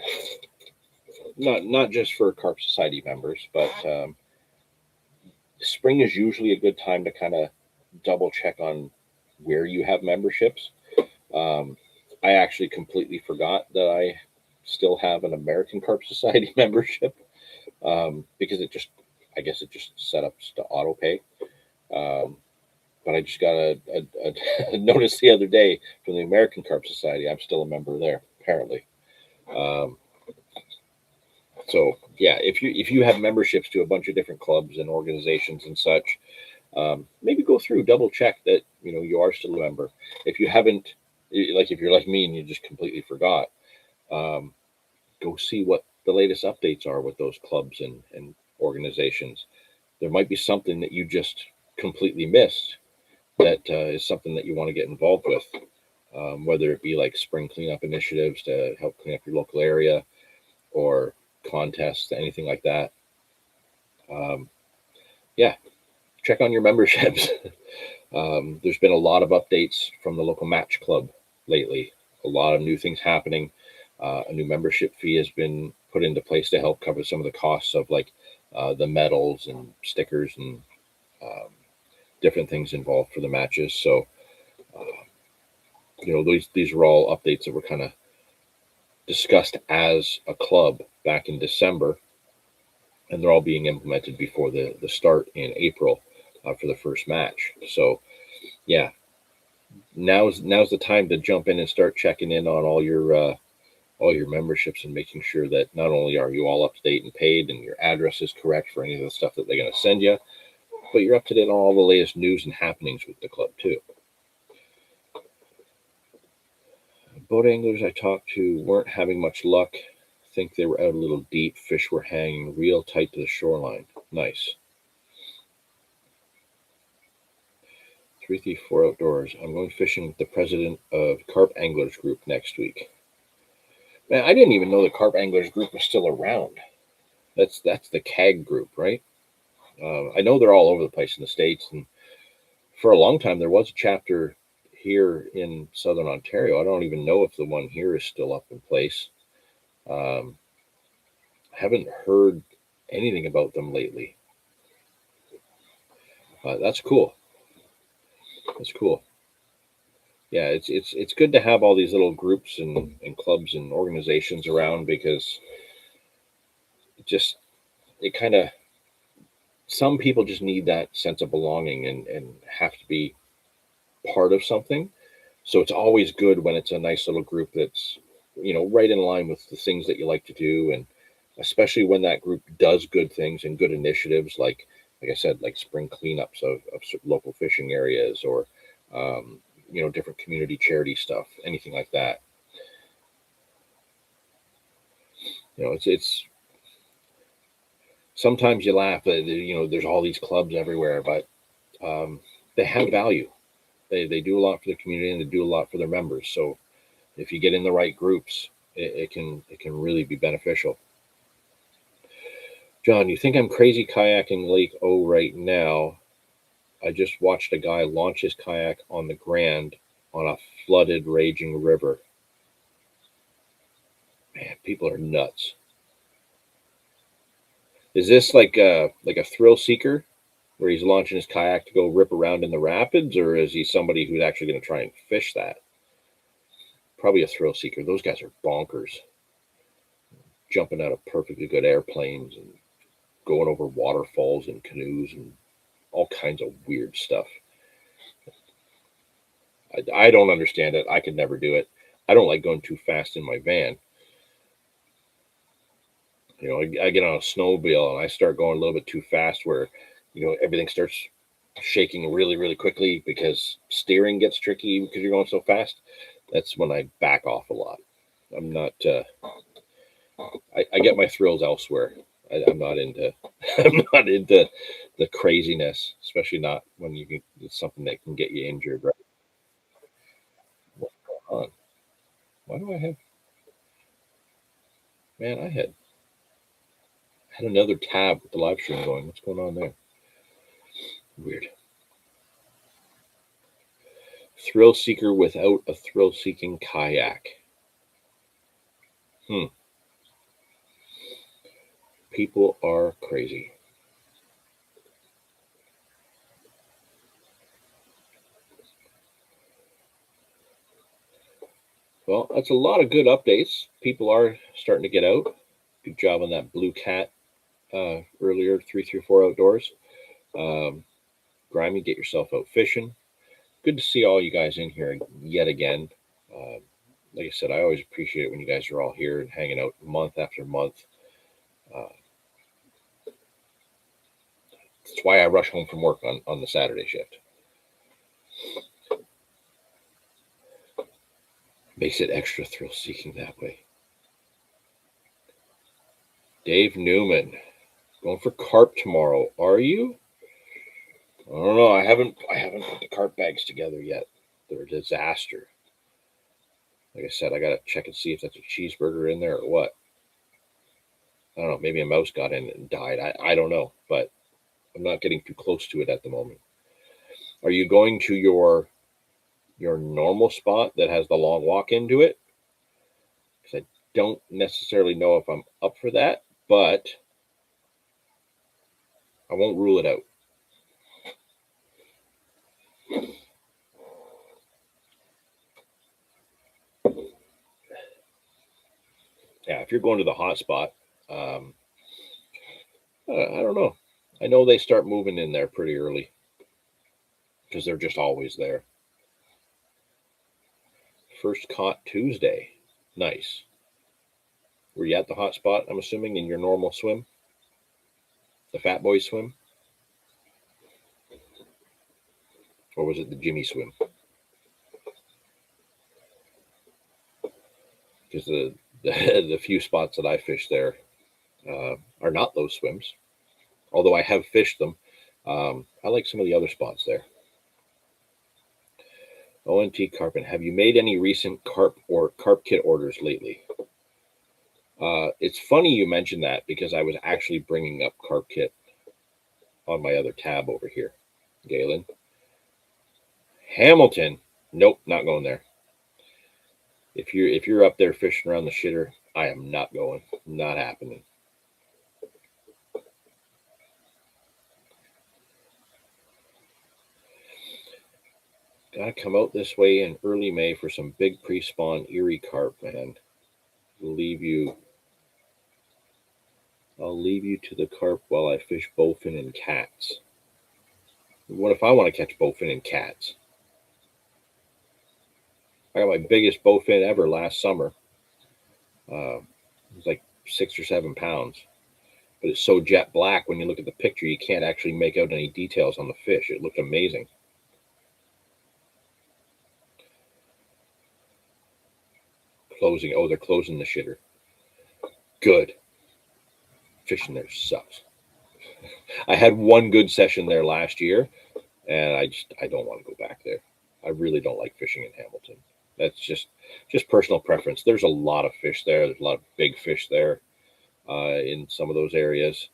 not just for Carp Society members, but spring is usually a good time to kind of double check on where you have memberships. I actually completely forgot that I still have an American Carp Society membership because I guess it just set up to auto pay. But I just got a notice the other day from the American Carp Society. I'm still a member there, apparently. So yeah, if you have memberships to a bunch of different clubs and organizations and such, maybe go through, double check that you are still a member. If you haven't, like if you're like me and you just completely forgot, go see what the latest updates are with those clubs and organizations. There might be something that you just completely missed that is something that you want to get involved with, whether it be like spring cleanup initiatives to help clean up your local area or contests, anything like that. Um, yeah, check on your memberships. There's been a lot of updates from the local match club lately. A lot of new things happening. A new membership fee has been put into place to help cover some of the costs of like the medals and stickers and um, different things involved for the matches. So, these are all updates that were kind of discussed as a club back in December, and they're all being implemented before the start in April for the first match. So, yeah, now's the time to jump in and start checking in on all your memberships and making sure that not only are you all up to date and paid and your address is correct for any of the stuff that they're going to send you, but you're up to date on all the latest news and happenings with the club too. Boat anglers I talked to weren't having much luck. Think they were out a little deep. Fish were hanging real tight to the shoreline. Nice. 334 Outdoors. I'm going fishing with the president of Carp Anglers Group next week. Man, I didn't even know the Carp Anglers Group was still around. That's the CAG group, right? I know they're all over the place in the States, and for a long time there was a chapter here in Southern Ontario. I don't even know if the one here is still up in place. I haven't heard anything about them lately. That's cool. That's cool. Yeah, it's good to have all these little groups and clubs and organizations around, because it kind of, some people just need that sense of belonging and have to be part of something. So it's always good when it's a nice little group that's, right in line with the things that you like to do. And especially when that group does good things and good initiatives, like I said, like spring cleanups of local fishing areas, or, um, different community charity stuff, anything like that. It's sometimes you laugh that, there's all these clubs everywhere, but they have value. They do a lot for the community, and they do a lot for their members. So if you get in the right groups, it can really be beneficial. John, you think I'm crazy kayaking Lake O right now? I just watched a guy launch his kayak on the Grand on a flooded, raging river. Man, people are nuts. Is this like a thrill seeker where he's launching his kayak to go rip around in the rapids, or is he somebody who's actually going to try and fish that? Probably a thrill seeker. Those guys are bonkers, jumping out of perfectly good airplanes and going over waterfalls and canoes and all kinds of weird stuff. I don't understand it. I could never do it. I don't like going too fast in my van. I get on a snowmobile and I start going a little bit too fast, where, everything starts shaking really, really quickly because steering gets tricky because you're going so fast. That's when I back off a lot. I'm not, I get my thrills elsewhere. I'm not into, I'm not into the craziness, especially not when it's something that can get you injured. Right? What's going on? Why do I have, man, I had another tab with the live stream going. What's going on there? Weird. Thrill seeker without a thrill seeking kayak. People are crazy. Well, that's a lot of good updates. People are starting to get out. Good job on that blue cat earlier, 334 Outdoors. Grimy, get yourself out fishing. Good to see all you guys in here yet again. Uh, like I said, I always appreciate it when you guys are all here and hanging out month after month. Uh, that's why I rush home from work on the Saturday shift. Makes it extra thrill seeking that way. Dave Newman, going for carp tomorrow. Are you? I don't know. I haven't put the carp bags together yet. They're a disaster. Like I said, I gotta check and see if that's a cheeseburger in there or what. I don't know. Maybe a mouse got in it and died. I don't know, but I'm not getting too close to it at the moment. Are you going to your normal spot that has the long walk into it? Because I don't necessarily know if I'm up for that, but I won't rule it out. Yeah, if you're going to the hot spot, I don't know. I know they start moving in there pretty early because they're just always there. First caught Tuesday. Nice. Were you at the hot spot, I'm assuming, in your normal swim? The Fat Boy swim? Or was it the Jimmy swim? Because the few spots that I fish there are not those swims. Although I have fished them. I like some of the other spots there. ONT Carpin, have you made any recent carp kit orders lately? It's funny you mentioned that because I was actually bringing up carp kit on my other tab over here. Galen. Hamilton. Nope, not going there. If you're up there fishing around the shitter, I am not going. Not happening. Gotta come out this way in early May for some big pre-spawn Erie carp, man. I'll leave you to the carp while I fish bowfin and cats. What if I want to catch bowfin and cats? I got my biggest bowfin ever last summer. It was like 6 or 7 pounds. But it's so jet black when you look at the picture, you can't actually make out any details on the fish. It looked amazing. Closing. Oh, they're closing the shitter. Good. Fishing there sucks. I had one good session there last year, and I don't want to go back there. I really don't like fishing in Hamilton. That's just personal preference. There's a lot of fish there. There's a lot of big fish there in some of those areas.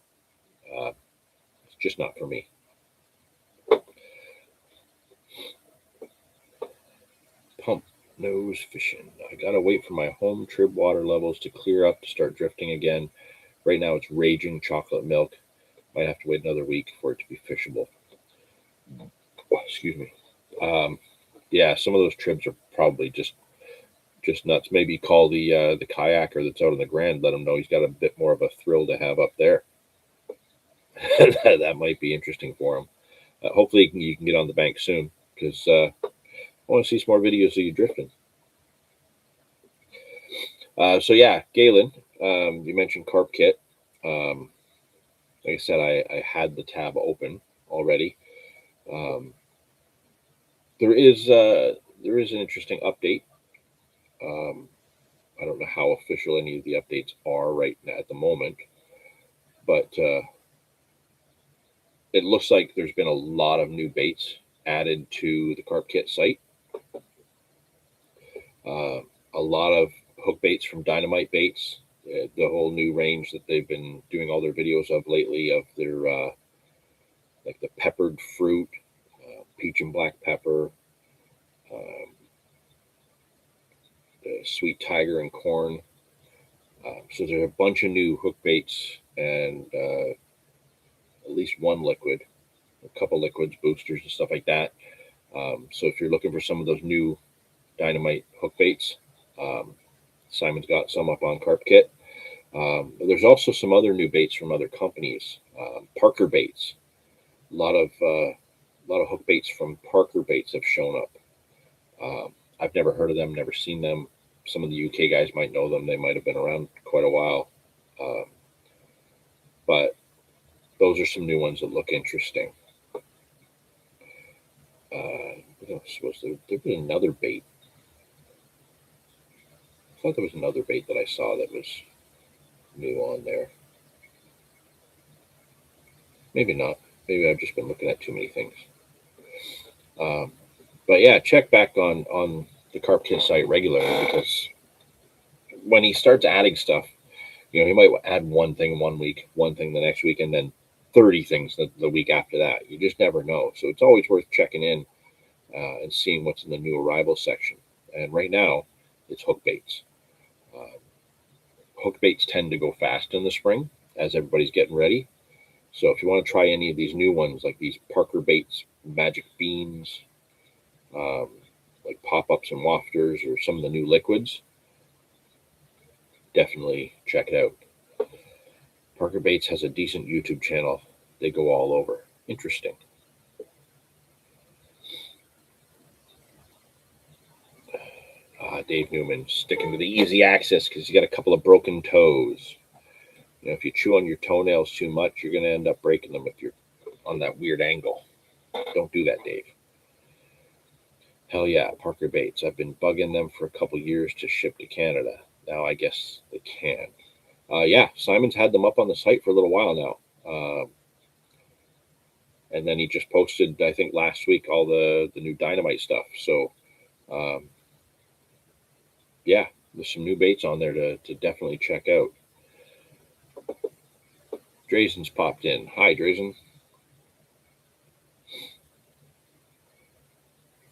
It's just not for me. Pump nose fishing. I gotta wait for my home trib water levels to clear up to start drifting again. Right now it's raging chocolate milk. Might have to wait another week for it to be fishable. Oh, excuse me. Yeah, some of those tribs are probably just nuts. Maybe call the kayaker that's out on the Grand. Let him know he's got a bit more of a thrill to have up there. That might be interesting for him. Hopefully you can get on the bank soon because I want to see some more videos of you drifting. So yeah, Galen, you mentioned carp kit. Like I said, I had the tab open already. There is an interesting update. I don't know how official any of the updates are right now at the moment, but it looks like there's been a lot of new baits added to the carp kit site. A lot of hook baits from Dynamite Baits, the whole new range that they've been doing all their videos of lately, of their like the peppered fruit, peach and black pepper, the sweet tiger and corn. So there's a bunch of new hook baits and at least one liquid, a couple liquids, boosters, and stuff like that. So if you're looking for some of those new Dynamite hook baits, Simon's got some up on Carp Kit. There's also some other new baits from other companies. Parker Baits, a lot of hook baits from Parker Baits have shown up. I've never heard of them, never seen them. Some of the UK guys might know them. They might have been around quite a while. But those are some new ones that look interesting. What else was there? There was another bait. I thought there was another bait that I saw that was new on there. Maybe not. Maybe I've just been looking at too many things. But yeah, check back on the Carp Kid site regularly, because when he starts adding stuff, he might add one thing one week, one thing the next week, and then 30 things the week after that. You just never know. So it's always worth checking in and seeing what's in the new arrivals section. And right now, it's hook baits. Uh, Hook baits tend to go fast in the spring as everybody's getting ready. So if you want to try any of these new ones, like these Parker baits, magic beans, um, like pop ups and wafters, or some of the new liquids, definitely check it out. Parker Baits has a decent YouTube channel. They go all over. Interesting. Dave Newman sticking to the easy access because he's got a couple of broken toes. If you chew on your toenails too much, you're going to end up breaking them if you're on that weird angle. Don't do that, Dave. Hell yeah, Parker Baits. I've been bugging them for a couple years to ship to Canada. Now I guess they can. Yeah, Simon's had them up on the site for a little while now. And then he just posted, I think, last week, all the new dynamite stuff. So, um, yeah, there's some new baits on there to definitely check out. Drazen's popped in. Hi, Drazen.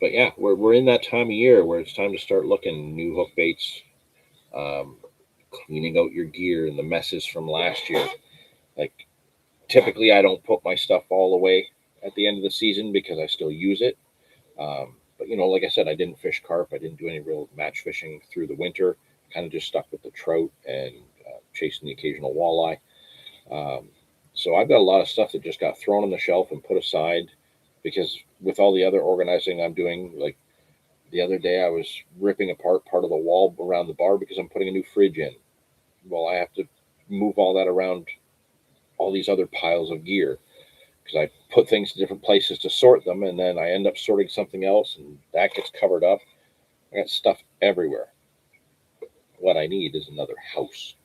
But yeah, we're in that time of year where it's time to start looking new hook baits, um, cleaning out your gear and the messes from last year. Like, typically, I don't put my stuff all away at the end of the season because I still use it. But like I said, I didn't fish carp. I didn't do any real match fishing through the winter. Kind of just stuck with the trout and chasing the occasional walleye. Um, so I've got a lot of stuff that just got thrown on the shelf and put aside because with all the other organizing I'm doing, like the other day, I was ripping apart part of the wall around the bar because I'm putting a new fridge in. Well, I have to move all that around all these other piles of gear because I put things to different places to sort them, and then I end up sorting something else, and that gets covered up. I got stuff everywhere. What I need is another house,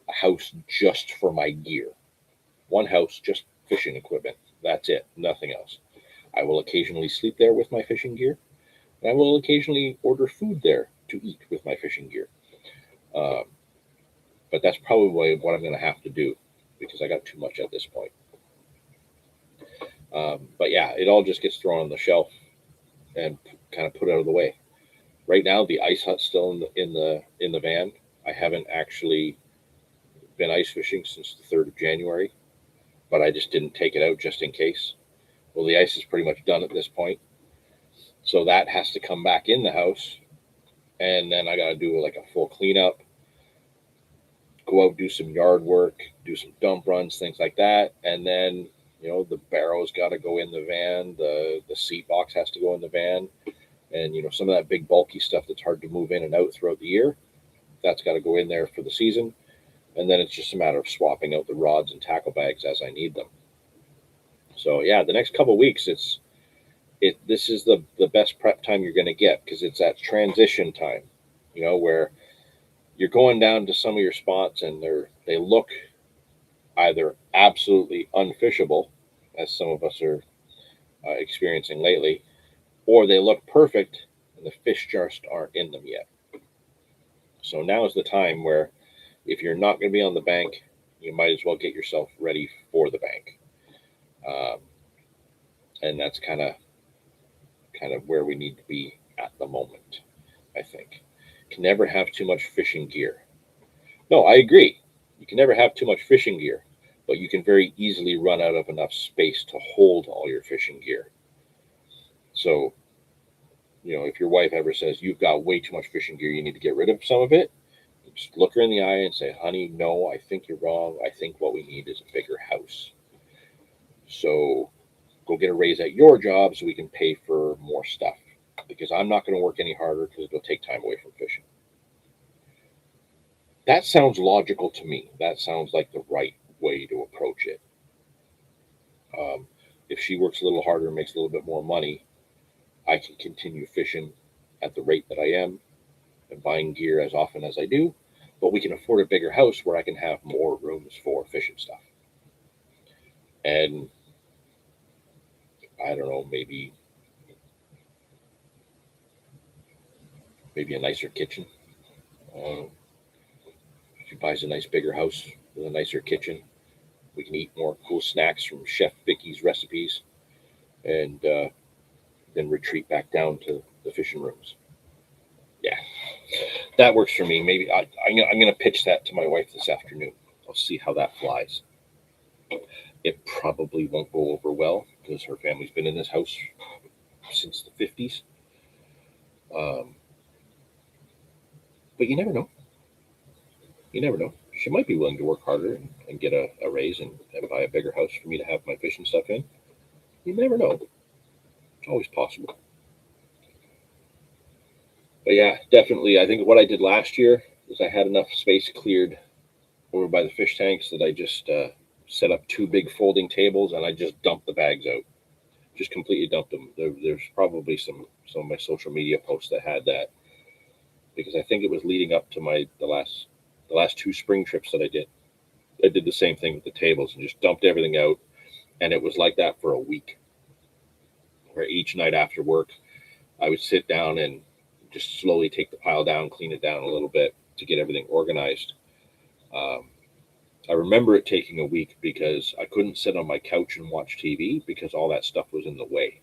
a house just for my gear. One house, just fishing equipment. That's it, nothing else. I will occasionally sleep there with my fishing gear, and I will occasionally order food there to eat with my fishing gear. Um, but that's probably what I'm going to have to do because I got too much at this point. But yeah, it all just gets thrown on the shelf and kind of put out of the way. Right now, the ice hut's still in the van. I haven't actually been ice fishing since the 3rd of January, but I just didn't take it out just in case. Well, the ice is pretty much done at this point, so that has to come back in the house, and then I got to do like a full cleanup, go out, do some yard work, do some dump runs, things like that, and then the barrow's got to go in the van, the seat box has to go in the van, and some of that big bulky stuff that's hard to move in and out throughout the year, that's got to go in there for the season, and then it's just a matter of swapping out the rods and tackle bags as I need them. So yeah, the next couple of weeks, this is the best prep time you're going to get because it's that transition time, where you're going down to some of your spots and they look either absolutely unfishable, as some of us are experiencing lately, or they look perfect and the fish just aren't in them yet. So now is the time where if you're not going to be on the bank, you might as well get yourself ready for the bank. Um, and that's kind of where we need to be at the moment, I think. Can never have too much fishing gear. No, I agree. You can never have too much fishing gear, but you can very easily run out of enough space to hold all your fishing gear. So, if your wife ever says you've got way too much fishing gear, you need to get rid of some of it, just look her in the eye and say, honey, no, I think you're wrong. I think what we need is a bigger house. So go get a raise at your job so we can pay for more stuff because I'm not going to work any harder because it'll take time away from fishing. That sounds logical to me. That sounds like the right way to approach it. If she works a little harder and makes a little bit more money, I can continue fishing at the rate that I am and buying gear as often as I do, but we can afford a bigger house where I can have more rooms for fishing stuff. And I don't know, maybe a nicer kitchen. Uh, she buys a nice bigger house with a nicer kitchen. We can eat more cool snacks from Chef Vicky's recipes, and then retreat back down to the fishing rooms. Yeah, that works for me. Maybe I'm going to pitch that to my wife this afternoon. I'll see how that flies. It probably won't go over well because her family's been in this house since the 50s. Um, but you never know. You never know. She might be willing to work harder and get a raise and buy a bigger house for me to have my fishing stuff in. You never know. It's always possible. But yeah, definitely. I think what I did last year is I had enough space cleared over by the fish tanks that I just set up two big folding tables and I just dumped the bags out. Just completely dumped them. There's probably some of my social media posts that had that because I think it was leading up to the last two spring trips that I did. I did the same thing with the tables and just dumped everything out, and it was like that for a week. Where each night after work, I would sit down and just slowly take the pile down, clean it down a little bit to get everything organized. Um, I remember it taking a week because I couldn't sit on my couch and watch TV because all that stuff was in the way.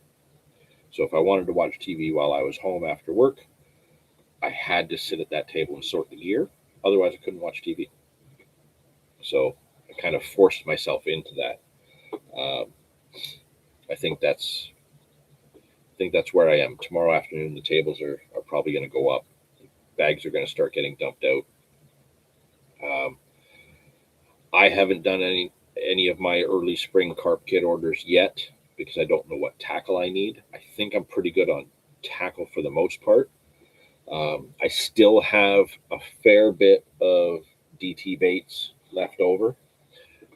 So if I wanted to watch TV while I was home after work, I had to sit at that table and sort the gear. Otherwise, I couldn't watch TV. So I kind of forced myself into that. Um, I think that's where I am. Tomorrow afternoon, the tables are probably going to go up. Bags are going to start getting dumped out. Um, I haven't done any of my early spring carp kit orders yet because I don't know what tackle I need. I think I'm pretty good on tackle for the most part. I still have a fair bit of DT baits left over.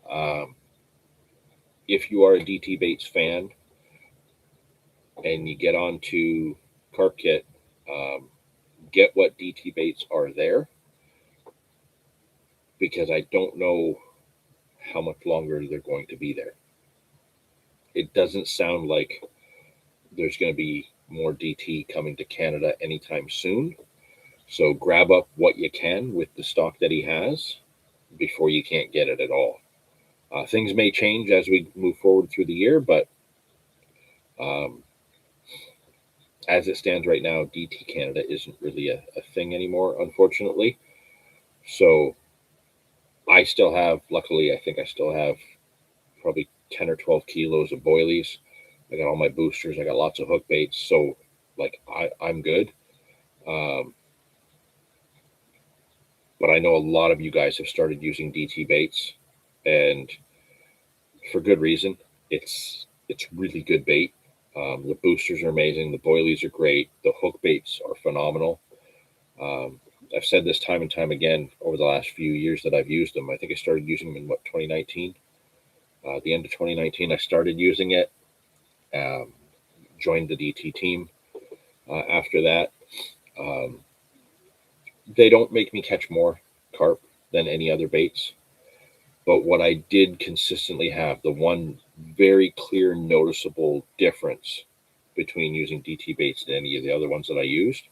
Um, if you are a DT baits fan and you get onto carp kit, um, get what DT baits are there because I don't know how much longer they're going to be there. It doesn't sound like there's going to be more DT coming to Canada anytime soon. So grab up what you can with the stock that he has before you can't get it at all. Things may change as we move forward through the year, but um, as it stands right now, DT Canada isn't really a thing anymore, unfortunately. So I still have, luckily, I think I still have probably 10 or 12 kilos of boilies. I got all my boosters. I got lots of hook baits. So, like, I'm good. Um, but I know a lot of you guys have started using DT baits, and for good reason. It's really good bait. The boosters are amazing. The boilies are great. The hook baits are phenomenal. Um, I've said this time and time again over the last few years that I've used them. I think I started using them in 2019. At the end of 2019, I started using it. Um, Joined the DT team. After that, um, they don't make me catch more carp than any other baits. But what I did consistently have, the one very clear, noticeable difference between using DT baits than any of the other ones that I used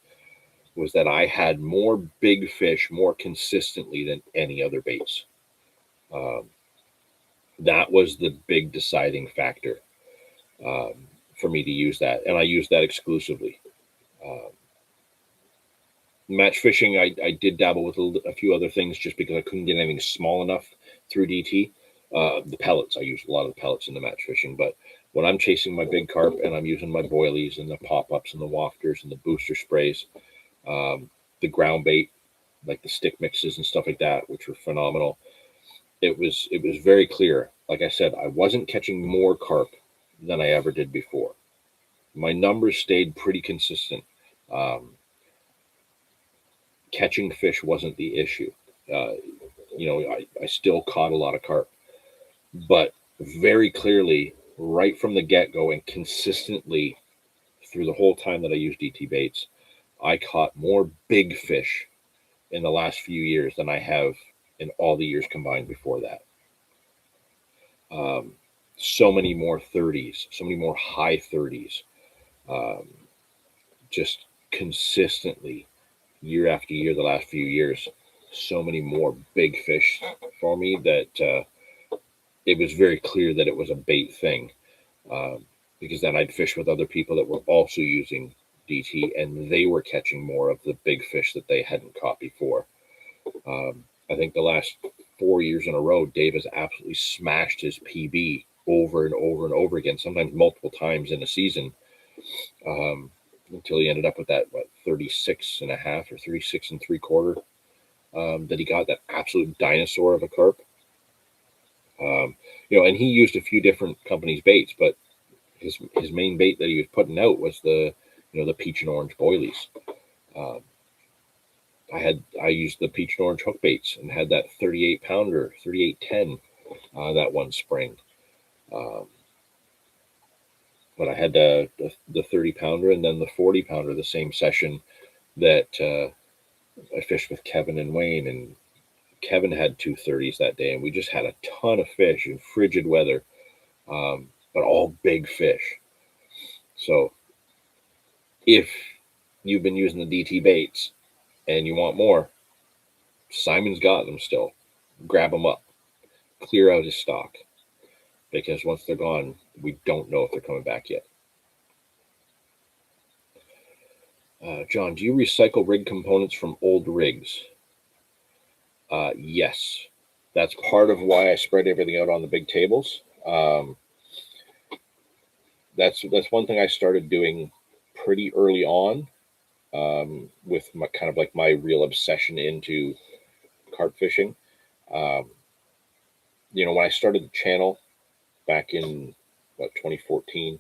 was that I had more big fish more consistently than any other baits. Um, that was the big deciding factor um, for me to use that, and I used that exclusively. Um, Match fishing, I did dabble with a few other things just because I couldn't get anything small enough through DT. The pellets, I use a lot of the pellets in the match fishing, but when I'm chasing my big carp and I'm using my boilies and the pop-ups and the wafters and the booster sprays, um, the ground bait, like the stick mixes and stuff like that, which were phenomenal. It was very clear. Like I said, I wasn't catching more carp than I ever did before. My numbers stayed pretty consistent. Um, Catching fish wasn't the issue. Uh, I still caught a lot of carp, but very clearly, right from the get go and consistently through the whole time that I used DT baits, I caught more big fish in the last few years than I have in all the years combined before that. so many more 30s, so many more high 30s, just consistently year after year, the last few years, so many more big fish for me that it was very clear that it was a bait thing. Because then I'd fish with other people that were also using DT, and they were catching more of the big fish that they hadn't caught before. I think the last 4 years in a row, Dave has absolutely smashed his PB over and over and over again, sometimes multiple times in a season, until he ended up with that 36 and a half or 36 and 3/4 that he got, that absolute dinosaur of a carp. And he used a few different companies' baits, but his main bait that he was putting out was the peach and orange boilies. I used the peach and orange hook baits and had that 38-pounder, 38-10 that one spring. But I had the 30-pounder and then the 40-pounder the same session that I fished with Kevin and Wayne, and Kevin had 230s that day, and we just had a ton of fish in frigid weather, but all big fish. So if you've been using the DT baits and you want more, Simon's got them still. Grab them up, clear out his stock, because once they're gone, we don't know if they're coming back yet. John, do you recycle rig components from old rigs? Yes. That's part of why I spread everything out on the big tables. That's one thing I started doing pretty early on, with my real obsession into carp fishing. When I started the channel back in 2014,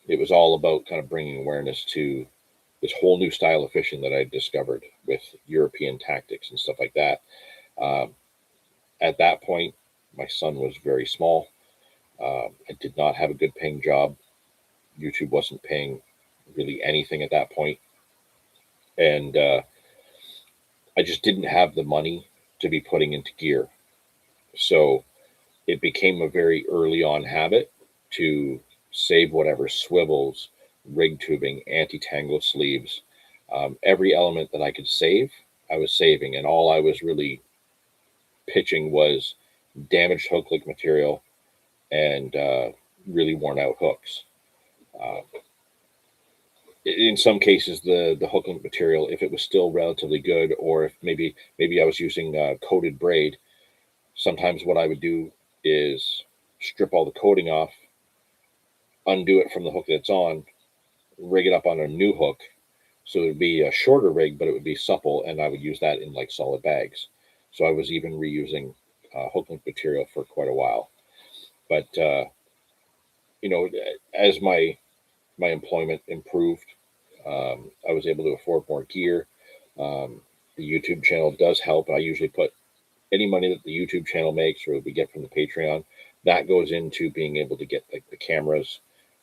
it was all about kind of bringing awareness to this whole new style of fishing that I discovered with European tactics and stuff like that. At that point, my son was very small. I did not have a good paying job. YouTube wasn't paying really anything at that point. And I just didn't have the money to be putting into gear. So it became a very early on habit to save whatever swivels, rig tubing, anti-tangle sleeves, every element that I could save, I was saving. And all I was really pitching was damaged hook link material and really worn out hooks. In some cases, the hook link material, if it was still relatively good, or if maybe I was using coated braid, sometimes what I would do is strip all the coating off, undo it from the hook that's on, rig it up on a new hook. So it would be a shorter rig, but it would be supple, and I would use that in like solid bags. So I was even reusing hook link material for quite a while. But as my employment improved, I was able to afford more gear. The YouTube channel does help. I usually put any money that the YouTube channel makes or we get from the Patreon, that goes into being able to get like the cameras,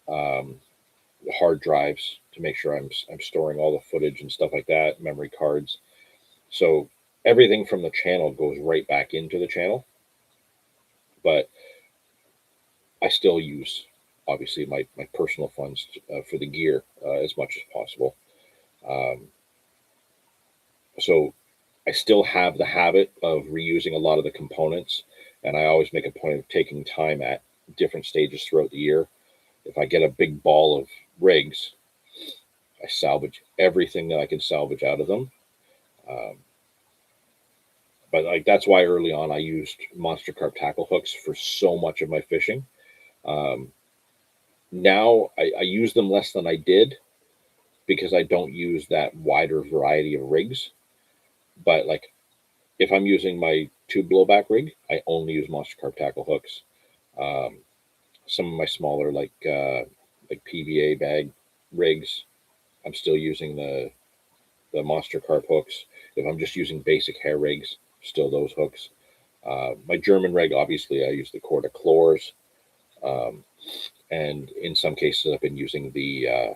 the hard drives to make sure I'm storing all the footage and stuff like that, memory cards. So everything from the channel goes right back into the channel. But I still use, obviously, my personal funds for the gear as much as possible. So I still have the habit of reusing a lot of the components, and I always make a point of taking time at different stages throughout the year. If I get a big ball of rigs, I salvage everything that I can salvage out of them. But that's why early on I used monster carp tackle hooks for so much of my fishing. Now I use them less than I did because I don't use that wider variety of rigs. But like if I'm using my tube blowback rig, I only use monster carp tackle hooks. Some of my smaller like PVA bag rigs, I'm still using the monster carp hooks. If I'm just using basic hair rigs, still those hooks. My German rig, obviously, I use the Corda Chlors. And in some cases, I've been using the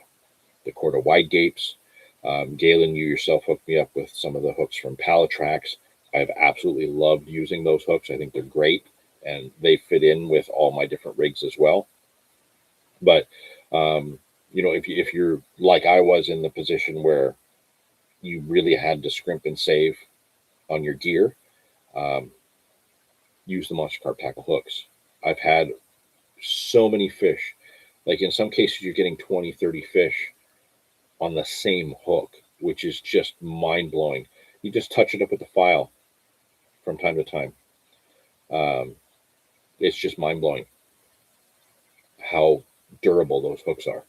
Corda wide gapes. Galen, you yourself hooked me up with some of the hooks from Palatrax. I've absolutely loved using those hooks. I think they're great. and they fit in with all my different rigs as well. But if you're like I was in the position where you really had to scrimp and save on your gear, use the Monster Carp tackle hooks. I've had so many fish, like in some cases you're getting 20, 30 fish on the same hook, which is just mind-blowing. You just touch it up with the file from time to time. It's just mind-blowing how durable those hooks are.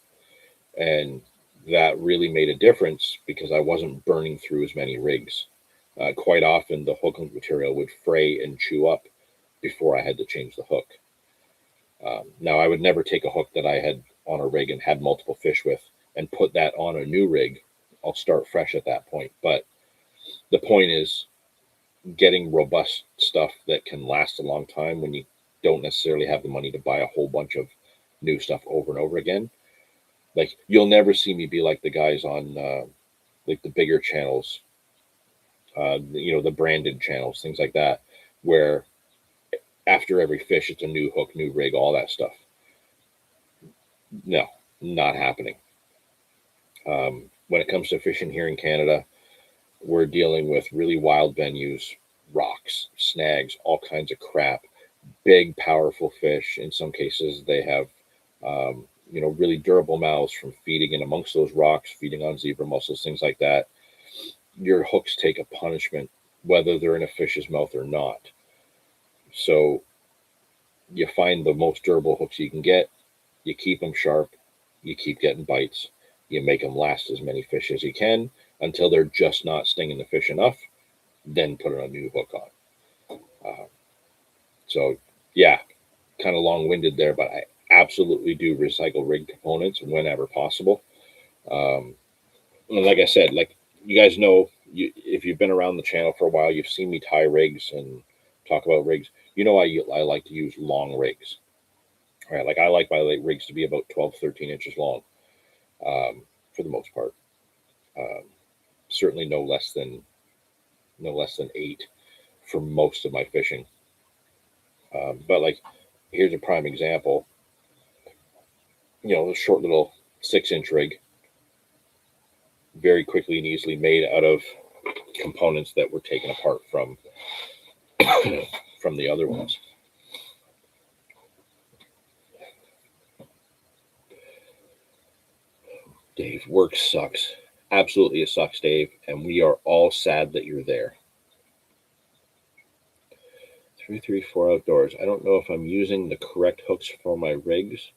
And that really made a difference because I wasn't burning through as many rigs. Quite often the hook material would fray and chew up before I had to change the hook. Now, I would never take a hook that I had on a rig and had multiple fish with and put that on a new rig. I'll start fresh at that point. But the point is getting robust stuff that can last a long time when you don't necessarily have the money to buy a whole bunch of new stuff over and over again. Like, you'll never see me be like the guys on like the bigger channels, the branded channels, things like that, where after every fish, it's a new hook, new rig, all that stuff. No, not happening. When it comes to fishing here in Canada, we're dealing with really wild venues, rocks, snags, all kinds of crap, big, powerful fish. In some cases, they have, really durable mouths from feeding in amongst those rocks, feeding on zebra mussels, things like that. Your hooks take a punishment, whether they're in a fish's mouth or not. So you find the most durable hooks you can get, you keep them sharp, you keep getting bites, you make them last as many fish as you can until they're just not stinging the fish enough, then put a new hook on. So yeah, kind of long-winded there, but I absolutely do recycle rig components whenever possible. And like I said, like you guys know, if you've been around the channel for a while, you've seen me tie rigs and talk about rigs. You know, I like to use long rigs. All right, like I like my rigs to be about 12, 13 inches long, for the most part. Certainly no less than 8 for most of my fishing. But like, here's a prime example. A short little 6-inch rig, very quickly and easily made out of components that were taken apart from the other ones. Dave, work sucks. Absolutely, it sucks, Dave, and we are all sad that you're there. 334 Outdoors. I don't know if I'm using the correct hooks for my rigs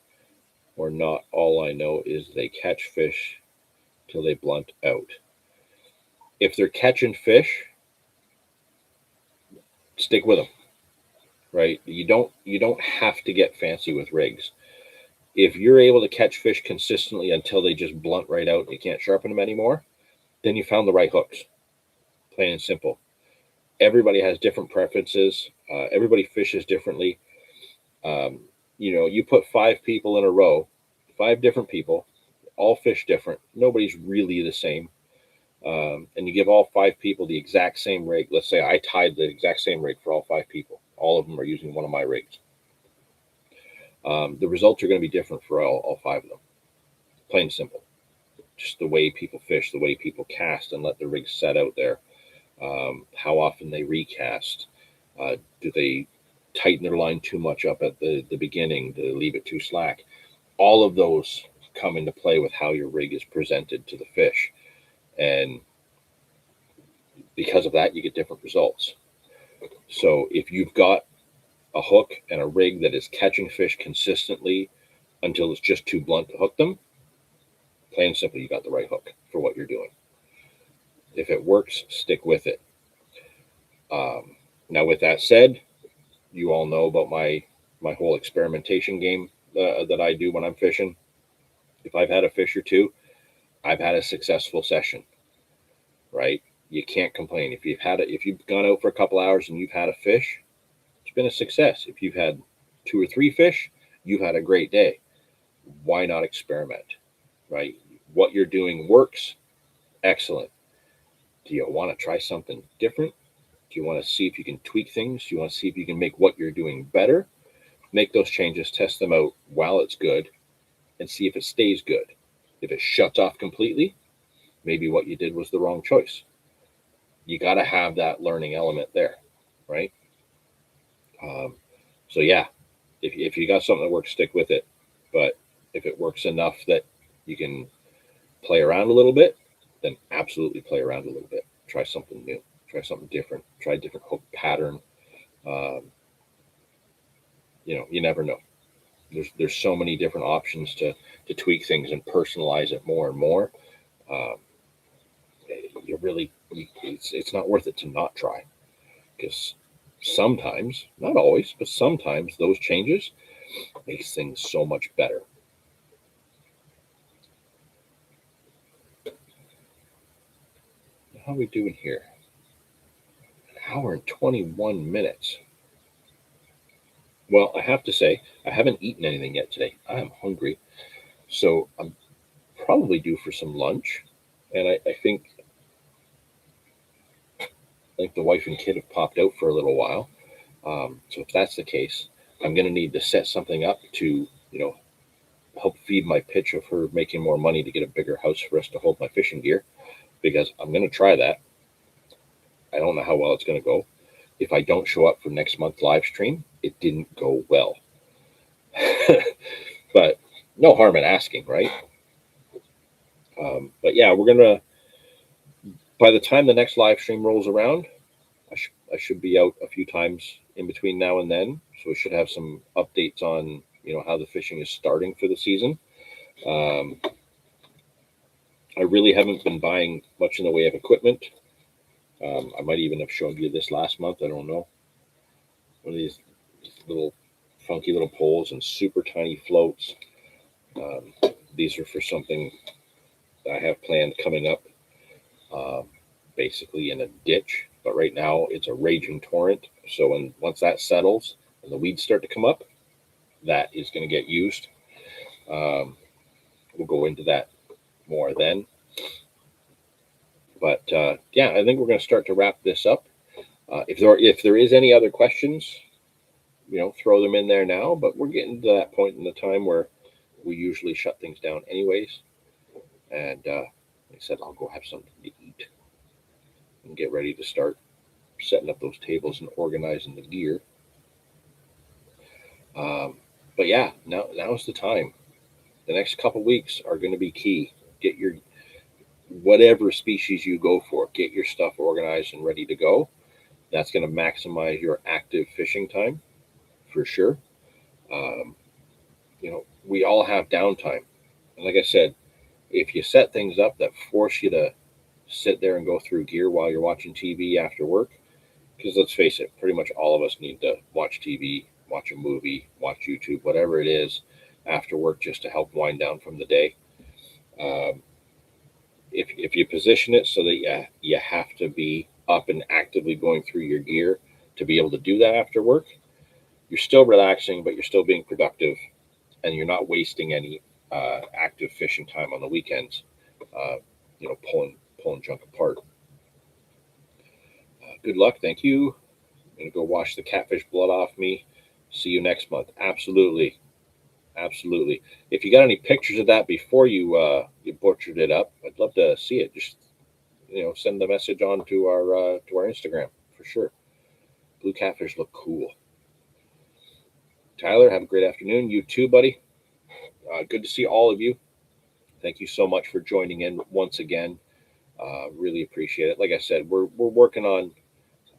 or not. All I know is they catch fish till they blunt out. If they're catching fish, stick with them. Right? You don't have to get fancy with rigs. If you're able to catch fish consistently until they just blunt right out and you can't sharpen them anymore, then you found the right hooks. Plain and simple. Everybody has different preferences. Everybody fishes differently. You put 5 people in a row, 5 different people, all fish different. Nobody's really the same. And you give all 5 people the exact same rig. Let's say I tied the exact same rig for all 5 people. All of them are using one of my rigs. The results are going to be different for all 5 of them. Plain and simple. Just the way people fish, the way people cast and let the rigs set out there. How often they recast. Do they tighten their line too much up at the beginning? Do they leave it too slack? All of those come into play with how your rig is presented to the fish. And because of that, you get different results. So if you've got a hook and a rig that is catching fish consistently until it's just too blunt to hook them, plain and simple, you got the right hook for what you're doing. If it works, stick with it. Now, with that said, you all know about my whole experimentation game that I do when I'm fishing. If I've had a fish or two, I've had a successful session, right? You can't complain. If you've gone out for a couple hours and you've had a fish, it's been a success. If you've had 2 or 3 fish, you've had a great day. Why not experiment, right? What you're doing works. Excellent. Do you want to try something different? Do you want to see if you can tweak things? Do you want to see if you can make what you're doing better? Make those changes, test them out while it's good, and see if it stays good. If it shuts off completely, maybe what you did was the wrong choice. You got to have that learning element there, right? So yeah, if you got something that works, stick with it. But if it works enough that you can play around a little bit, then absolutely play around a little bit. Try something new. Try something different. Try a different hook pattern. Um, you never know. There's so many different options to tweak things and personalize it more and more. Um, it's not worth it to not try, because sometimes, not always, but sometimes those changes makes things so much better. How are we doing here? An hour and 21 minutes. Well, I have to say, I haven't eaten anything yet today. I am hungry. So I'm probably due for some lunch. And I think the wife and kid have popped out for a little while. So if that's the case, I'm going to need to set something up to, help feed my pitch of her making more money to get a bigger house for us to hold my fishing gear, because I'm going to try that. I don't know how well it's going to go. If I don't show up for next month's live stream, it didn't go well. But no harm in asking, right? But yeah, we're going to, by the time the next live stream rolls around, I should be out a few times in between now and then. So we should have some updates on, how the fishing is starting for the season. I really haven't been buying much in the way of equipment. I might even have shown you this last month. I don't know. One of these little funky little poles and super tiny floats. These are for something I have planned coming up, basically in a ditch. But right now it's a raging torrent. So once that settles and the weeds start to come up, that is going to get used. We'll go into that more then. But yeah, I think we're going to start to wrap this up. If there is any other questions, throw them in there now. But we're getting to that point in the time where we usually shut things down anyways. And like I said, I'll go have something to eat and get ready to start setting up those tables and organizing the gear. But yeah, now's the time. The next couple weeks are going to be key. Get your whatever species you go for, get your stuff organized and ready to go. That's going to maximize your active fishing time for sure. We all have downtime. And like I said, if you set things up that force you to sit there and go through gear while you're watching TV after work, because let's face it, pretty much all of us need to watch TV, watch a movie, watch YouTube, whatever it is after work just to help wind down from the day. If you position it so that you have to be up and actively going through your gear to be able to do that after work, you're still relaxing, but you're still being productive, and you're not wasting any active fishing time on the weekends, pulling junk apart. Good luck. Thank you. I'm going to go wash the catfish blood off me. See you next month. Absolutely. Absolutely. If you got any pictures of that before you butchered it up, I'd love to see it. Just send the message on to our Instagram for sure. Blue catfish look cool. Tyler, have a great afternoon. You too, buddy. Good to see all of you. Thank you so much for joining in once again. Really appreciate it. Like I said, we're working on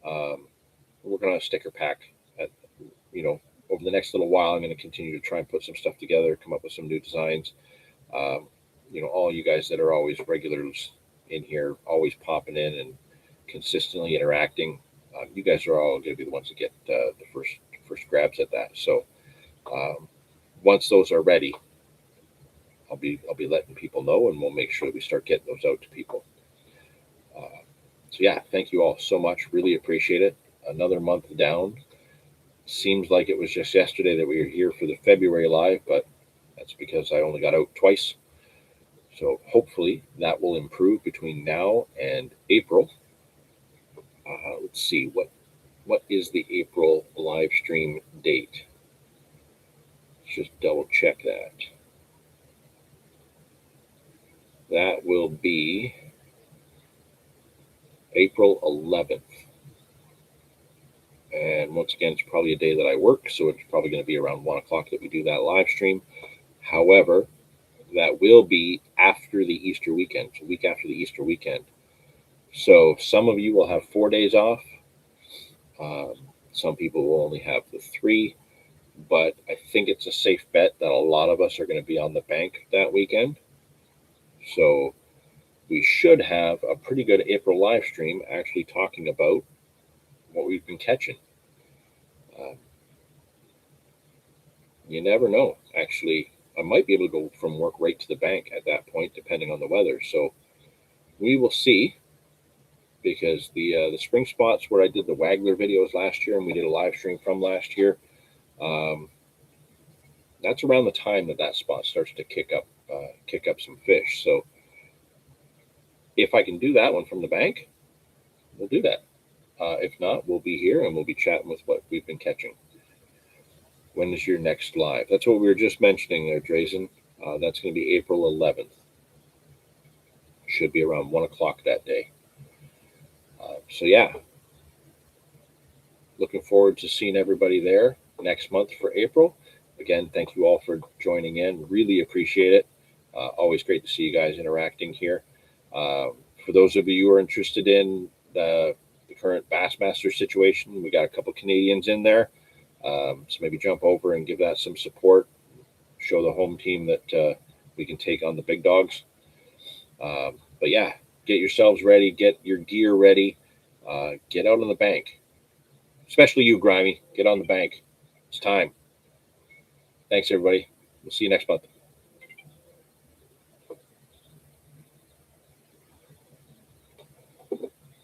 a sticker pack. Over the next little while, I'm going to continue to try and put some stuff together, come up with some new designs. All you guys that are always regulars in here, always popping in and consistently interacting, you guys are all going to be the ones that get the first grabs at that. So once those are ready, I'll be letting people know, and we'll make sure that we start getting those out to people. So yeah, thank you all so much. Really appreciate it. Another month down. Seems like it was just yesterday that we were here for the February live, but that's because I only got out twice. So hopefully that will improve between now and April. Let's see, what is the April live stream date? Let's just double check that. That will be April 11th. And once again, it's probably a day that I work, so it's probably going to be around 1 o'clock that we do that live stream. However, that will be after the Easter weekend, so a week after the Easter weekend. So some of you will have 4 days off. Some people will only have the 3, but I think it's a safe bet that a lot of us are going to be on the bank that weekend. So we should have a pretty good April live stream actually talking about what we've been catching. You never know. Actually, I might be able to go from work right to the bank at that point, depending on the weather. So we will see, because the spring spots where I did the Waggler videos last year and we did a live stream from last year, that's around the time that spot starts to kick up some fish. So if I can do that one from the bank, we'll do that. If not, we'll be here and we'll be chatting with what we've been catching. When is your next live? That's what we were just mentioning there, Drazen. That's going to be April 11th. Should be around 1 o'clock that day. So yeah, looking forward to seeing everybody there next month for April. Again, thank you all for joining in. Really appreciate it. Always great to see you guys interacting here. For those of you who are interested in the current Bassmaster situation, we got a couple Canadians in there. So maybe jump over and give that some support. Show the home team that we can take on the big dogs. But yeah, get yourselves ready. Get your gear ready. Get out on the bank. Especially you, Grimy. Get on the bank. It's time. Thanks, everybody. We'll see you next month.